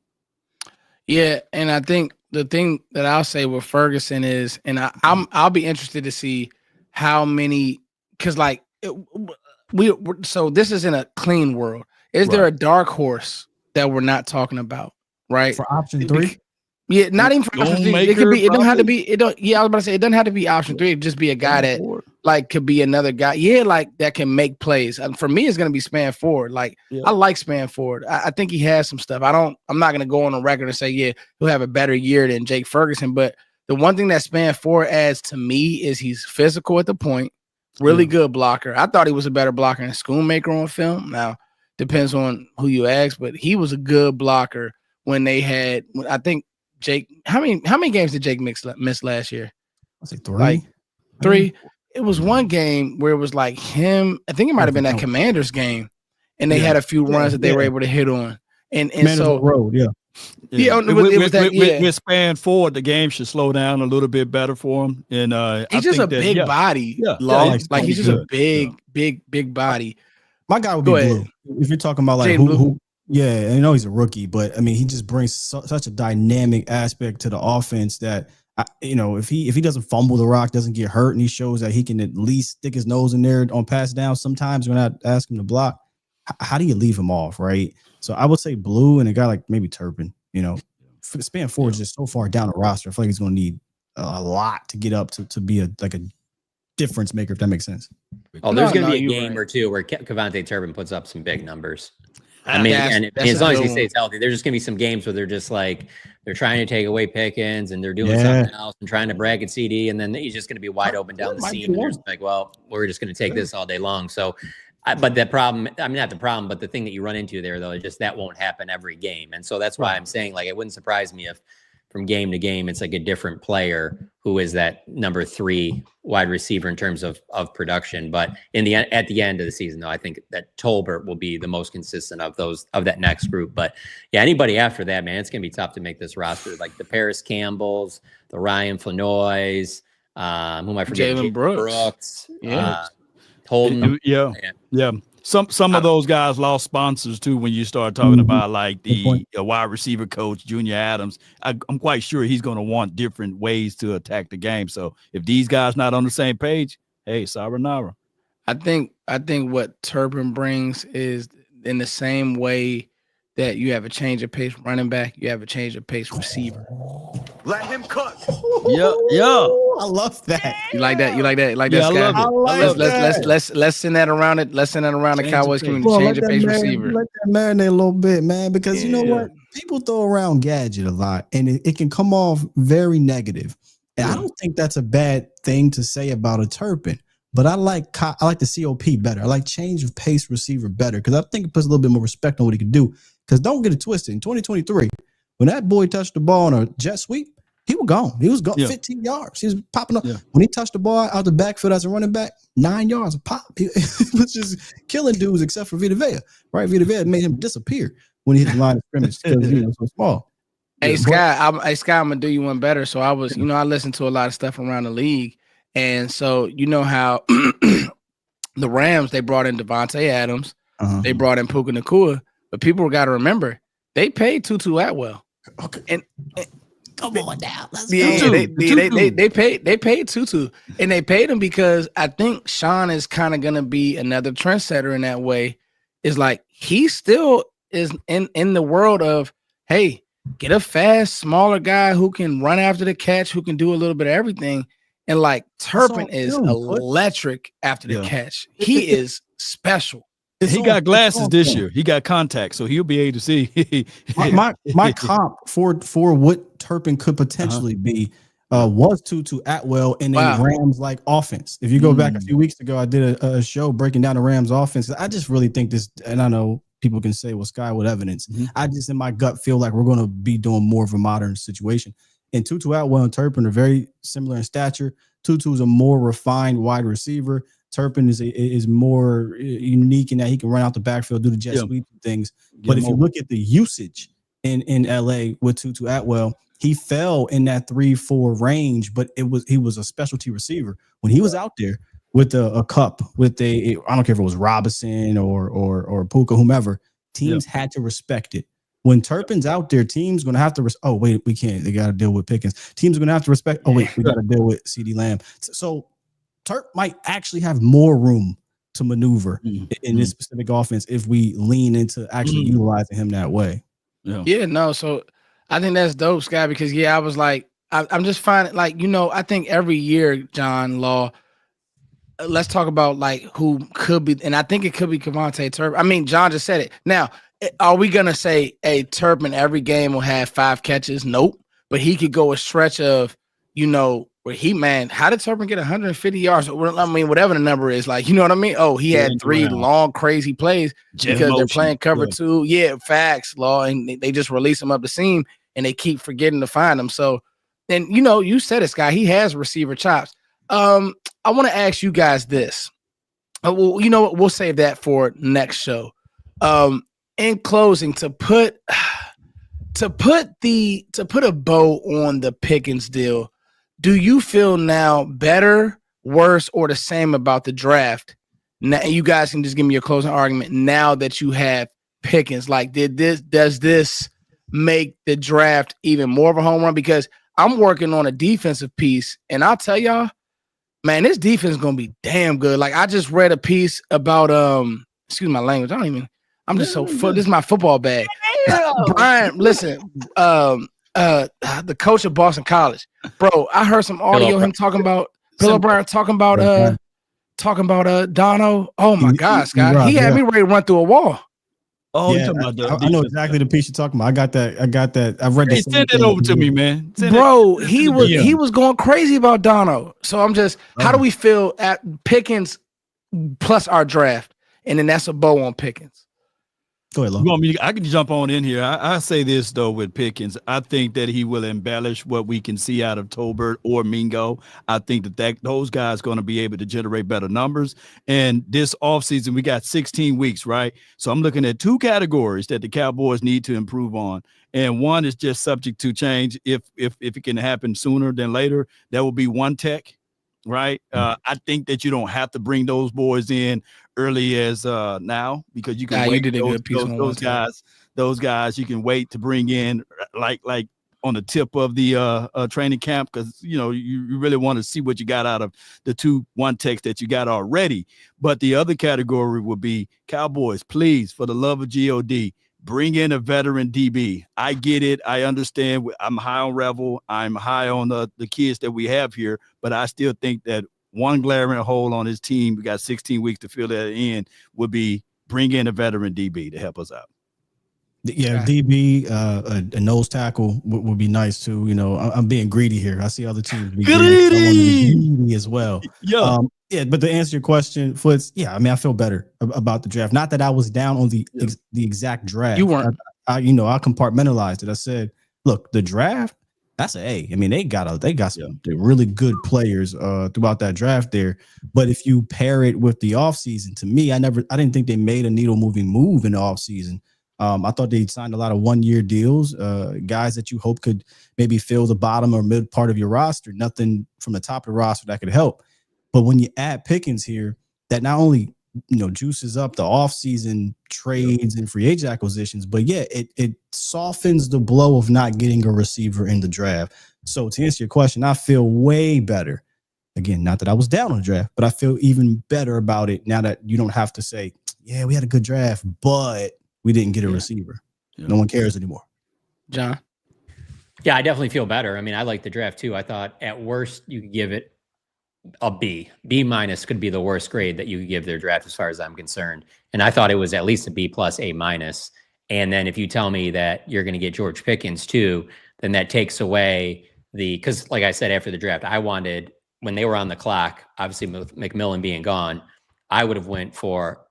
Yeah, and I think the thing that I'll say with Ferguson is, and I'll be interested to see how many, because so this is in a clean world. Is there a dark horse that we're not talking about, right? For option 3? Yeah, not even for option 3. It could be. It don't have to be. I was about to say it doesn't have to be option 3. It'd just be a guy that could be another guy. Yeah, that can make plays. And for me, it's gonna be Spanford. I like Spanford. I think he has some stuff. I'm not gonna go on the record and say he'll have a better year than Jake Ferguson. But the one thing that Spanford adds to me is he's physical at the point, really good blocker. I thought he was a better blocker than Schoonmaker on film. Now, depends on who you ask, but he was a good blocker when they had. I think Jake. How many games did Jake miss last year? I say 3. 3. It was one game where it was like him. I think it might have been that Commanders game, and they had a few runs that they were able to hit on. And so road, with Spanford, the game should slow down a little bit better for him. And he's just a big body, long. He's just a big body. My guy would be Blue. If you're talking about who I know he's a rookie, but I mean, he just brings such a dynamic aspect to the offense that, if he doesn't fumble the rock, doesn't get hurt, and he shows that he can at least stick his nose in there on pass down. Sometimes we're not asking him to block. How do you leave him off, right? So I would say Blue and a guy like maybe Turpin. Spanford is just so far down the roster. I feel like he's going to need a lot to get up to be a difference maker, if that makes sense. Oh, there's going to be a game or two where Kevontae Turpin puts up some big numbers. I mean, as long as he stays healthy, there's just going to be some games where they're just they're trying to take away Pickens and they're doing something else and trying to bracket CD, and then he's just going to be wide open down the seam. And they're just like, well, we're just going to take this all day long. So, but the problem, not the problem, but the thing that you run into there, though, is just that won't happen every game. And so that's why I'm saying, it wouldn't surprise me if from game to game, it's a different player who is that number 3 wide receiver in terms of production. But at the end of the season, though, I think that Tolbert will be the most consistent of that next group. But yeah, anybody after that, man, it's going to be tough to make this roster. Like the Paris Campbells, the Ryan Flanoys, who am I forgetting? Jalen Brooks. Holden. Yeah. Some of those guys lost sponsors too. When you start talking about the wide receiver coach, Junior Adams, I'm quite sure he's going to want different ways to attack the game. So if these guys not on the same page, hey, sayonara. I think what Turpin brings is in the same way that you have a change of pace running back, you have a change of pace receiver. Let him cook. Yeah. I love that. You like that? I love that. Let's send that around it. Let's send that around the Cowboys community. Change of pace receiver. Let that marinate a little bit, man, because you know what? People throw around gadget a lot, and it can come off very negative. And I don't think that's a bad thing to say about a Turpin. But I like the COP better. I like change of pace receiver better because I think it puts a little bit more respect on what he can do. Because don't get it twisted. In 2023, when that boy touched the ball on a jet sweep, he was gone. He was gone 15 yards. He was popping up. Yeah. When he touched the ball out the backfield as a running back, 9 yards of pop. He was just killing dudes except for Vita Vea. Right? Vita Vea made him disappear when he hit the line of scrimmage because he was so small. Hey, Sky, I'm going to do you one better. So I was, I listened to a lot of stuff around the league. And so you know how the Rams, they brought in Devontae Adams. They brought in Puka Nacua. But people got to remember, they paid Tutu Atwell. Okay. And Come on now, let's Yeah, go. they paid Tutu, and they paid him because I think Sean is kind of gonna be another trendsetter in that way. Is like he still is in the world of, hey, get a fast, smaller guy who can run after the catch, who can do a little bit of everything. And like Turpin is electric after the catch. He is special. He got glasses this year. He got contacts, so he'll be able to see. my comp for what Turpin could potentially be was Tutu Atwell in a Rams-like offense. If you go back a few weeks ago, I did a show breaking down the Rams offense. I just really think this, and I know people can say, well, Sky, what evidence? I just, in my gut, feel like we're going to be doing more of a modern situation. And Tutu Atwell and Turpin are very similar in stature. Tutu is a more refined wide receiver. Turpin is more unique in that he can run out the backfield, do the jet sweep things. But if you look at the usage in LA with Tutu Atwell, he fell in that 3-4 range, but he was a specialty receiver. When he was out there with a cup, with I don't care if it was Robinson or Puka, whomever, teams had to respect it. When Turpin's out there, teams going to have to we can't. They got to deal with Pickens. Teams are going to have to respect, we got to deal with CeeDee Lamb. So Turp might actually have more room to maneuver in this specific offense if we lean into actually utilizing him that way. So I think that's dope, Scott, because I was like, I'm just finding, like, I think every year, John Law, let's talk about like who could be, and I think it could be Kevontae Turpin. I mean, John just said it. Now, are we gonna say, hey, Turpin every game will have 5 catches? Nope. But he could go a stretch of, where how did Turpin get 150 yards? I mean, whatever the number is, like, you know what I mean? Oh, he had 3 long, crazy plays because they're playing cover 2. Yeah, facts, Law, and they just release him up the seam, and they keep forgetting to find him. So, and you said it, Scott. He has receiver chops. I want to ask you guys this. Well, you know what? We'll save that for next show. In closing, to put a bow on the Pickens deal, do you feel now better, worse, or the same about the draft? Now, you guys can just give me your closing argument now that you have Pickens. Like, does this make the draft even more of a home run? Because I'm working on a defensive piece, and I'll tell y'all, man, this defense is gonna be damn good. Like, I just read a piece about excuse my language. I'm just so this is my football bag. Bryant, listen, the coach of Boston College, bro. I heard some audio him talking about Bill Bryant talking about Dono. Oh my God, Scott, he had me ready to run through a wall. Oh, yeah, I know exactly the piece you're talking about. I got that. I've read. Hey, send it over to me, man. Bro, he was going crazy about Dono. So I'm just, how do we feel at Pickens plus our draft, and then that's a bow on Pickens. Go ahead, Lo. I can jump on in here. I say this though with Pickens. I think that he will embellish what we can see out of Tolbert or Mingo. I think that those guys are going to be able to generate better numbers. And this offseason, we got 16 weeks, right? So I'm looking at 2 categories that the Cowboys need to improve on. And one is just subject to change. If it can happen sooner than later, that will be one tech. Right. I think that you don't have to bring those boys in early as now, because you can wait. Those guys you can wait to bring in like on the tip of the training camp, because you really want to see what you got out of the 2 one techs that you got already. But the other category would be Cowboys, please, for the love of God, bring in a veteran DB. I get it. I understand. I'm high on Revel. I'm high on the kids that we have here, but I still think that one glaring hole on his team, we got 16 weeks to fill that in, would be bring in a veteran DB to help us out. Yeah, DB, a nose tackle would be nice too. I'm being greedy here. I see other teams be greedy as well. But to answer your question, Foots, I feel better about the draft. Not that I was down on the exact draft. You weren't. I compartmentalized it. I said, look, the draft, that's an A. I mean, they got some really good players throughout that draft there. But if you pair it with the offseason, to me, I didn't think they made a needle moving move in the offseason. I thought they signed a lot of 1-year deals, guys that you hope could maybe fill the bottom or mid part of your roster. Nothing from the top of the roster that could help. But when you add Pickens here, that not only juices up the offseason trades and free agent acquisitions. But yeah, it softens the blow of not getting a receiver in the draft. So to answer your question, I feel way better. Again, not that I was down on the draft, but I feel even better about it now that you don't have to say, yeah, we had a good draft, but we didn't get a receiver. Yeah. No one cares anymore. John? Yeah, I definitely feel better. I mean, I like the draft too. I thought at worst you could give it a B. B minus could be the worst grade that you could give their draft as far as I'm concerned. And I thought it was at least a B plus, A minus. And then if you tell me that you're going to get George Pickens too, then that takes away because like I said, after the draft, I wanted, when they were on the clock, obviously with McMillan being gone, I would have went for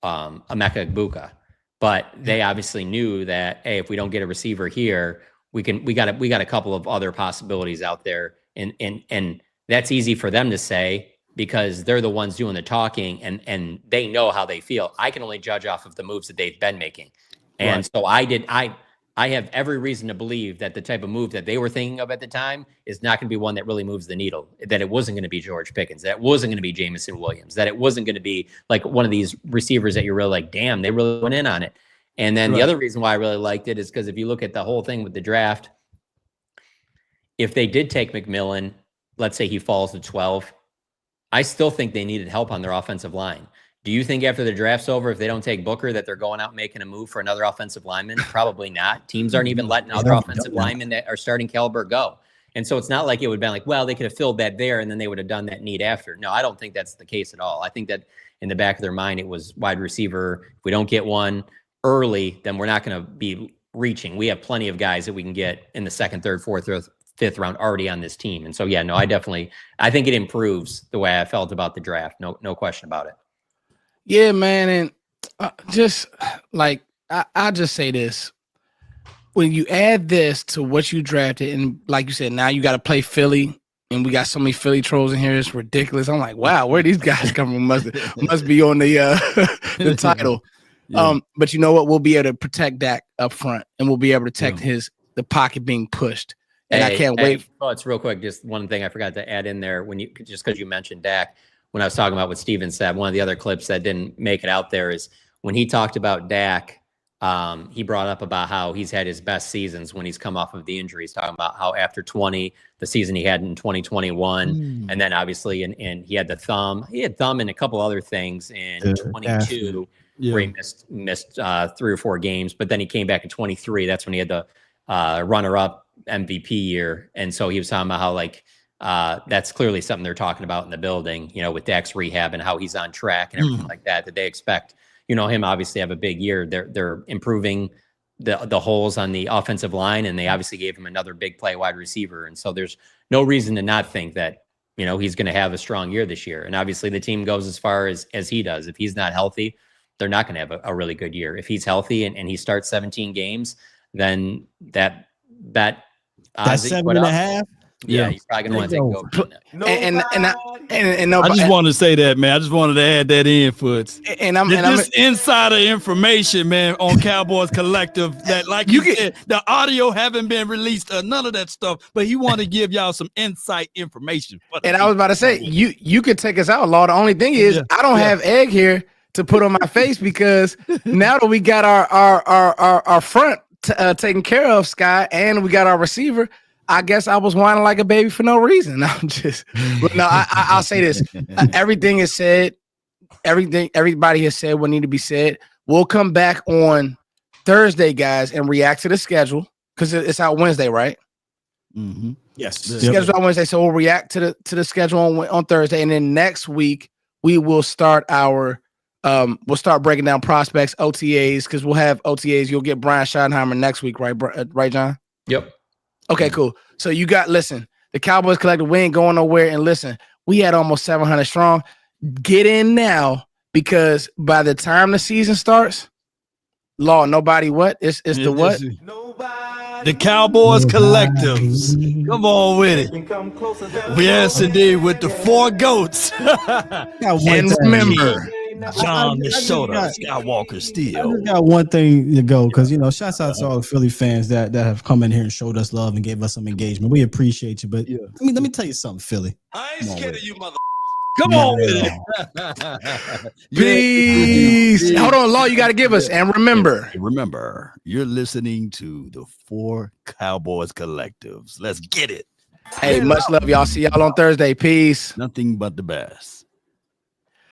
Emeka Egbuka. But they obviously knew that, hey, if we don't get a receiver here, we got a couple of other possibilities out there. And that's easy for them to say because they're the ones doing the talking and they know how they feel. I can only judge off of the moves that they've been making. And so I have every reason to believe that the type of move that they were thinking of at the time is not going to be one that really moves the needle, that it wasn't going to be George Pickens, that it wasn't going to be Jameson Williams, that it wasn't going to be like one of these receivers that you're really like, damn, they really went in on it. And then the other reason why I really liked it is because if you look at the whole thing with the draft, if they did take McMillan, let's say he falls to 12, I still think they needed help on their offensive line. Do you think after the draft's over, if they don't take Booker, that they're going out making a move for another offensive lineman? Probably not. Teams aren't even letting other offensive linemen that are starting caliber go. And so it's not like it would have been like, well, they could have filled that there and then they would have done that need after. No, I don't think that's the case at all. I think that in the back of their mind, it was wide receiver. If we don't get one early, then we're not going to be reaching. We have plenty of guys that we can get in the second, third, fourth, or fifth round already on this team. And so, yeah, no, I think it improves the way I felt about the draft. No question about it. Yeah, man. And just like, I just say this. When you add this to what you drafted, and like you said, now you got to play Philly, and we got so many Philly trolls in here. It's ridiculous. I'm like, wow, where these guys come from? Must be on the title. Yeah. But you know what? We'll be able to protect Dak up front, and we'll be able to protect the pocket being pushed. And I can't wait. Oh, it's real quick. Just one thing I forgot to add in there just because you mentioned Dak. When I was talking about what Steven said, one of the other clips that didn't make it out there is when he talked about Dak, he brought up about how he's had his best seasons when he's come off of the injuries, talking about how after 20, the season he had in 2021, and then obviously, and he had the thumb. He had thumb and a couple other things in 22 where he missed 3 or 4 games, but then he came back in 23. That's when he had the runner-up MVP year. And so he was talking about how that's clearly something they're talking about in the building, with Dak's rehab and how he's on track and everything like that they expect, him obviously have a big year. They're improving the holes on the offensive line, and they obviously gave him another big play wide receiver. And so there's no reason to not think that, he's going to have a strong year this year. And obviously the team goes as far as he does. If he's not healthy, they're not going to have a really good year. If he's healthy and he starts 17 games, then that's 7.5. Yeah, you're probably gonna want to take over. And I just wanted to say that, man. I just wanted to add that in, Foots. And I'm insider information, man, on Cowboys Collective. That, like you said, the audio haven't been released, none of that stuff. But he wanted to give y'all some insight information. And I was about to say, you could take us out, Law. The only thing is, I don't have egg here to put on my face because now that we got our front taken care of, Sky, and we got our receiver. I guess I was whining like a baby for no reason. But no, I'll say this. Everything is said. Everybody has said what need to be said. We'll come back on Thursday, guys, and react to the schedule because it's out Wednesday, right? Mm-hmm. Yes. Schedule out Wednesday. So we'll react to the schedule on Thursday. And then next week, we will start we'll start breaking down prospects, OTAs, because we'll have OTAs. You'll get Brian Schottenheimer next week, right, John? Yep. Okay, cool. So listen, the Cowboys Collective, we ain't going nowhere. And listen, we had almost 700 strong. Get in now because by the time the season starts, Law, nobody what? It's the what? The Cowboys Collectives. Come on with it. Yes, indeed, with the 4 goats. And remember, John the Shoulder, Skywalker Steel. I just got one thing to go because shouts out to all the Philly fans that have come in here and showed us love and gave us some engagement. We appreciate you, but let me tell you something, Philly. I ain't scared of you, mother. Come on with it. Peace. Hold on, Law, you got to give us. And remember, you're listening to the 4 Cowboys Collectives. Let's get it. hey, much love, y'all. See y'all on Thursday. Peace. Nothing but the best.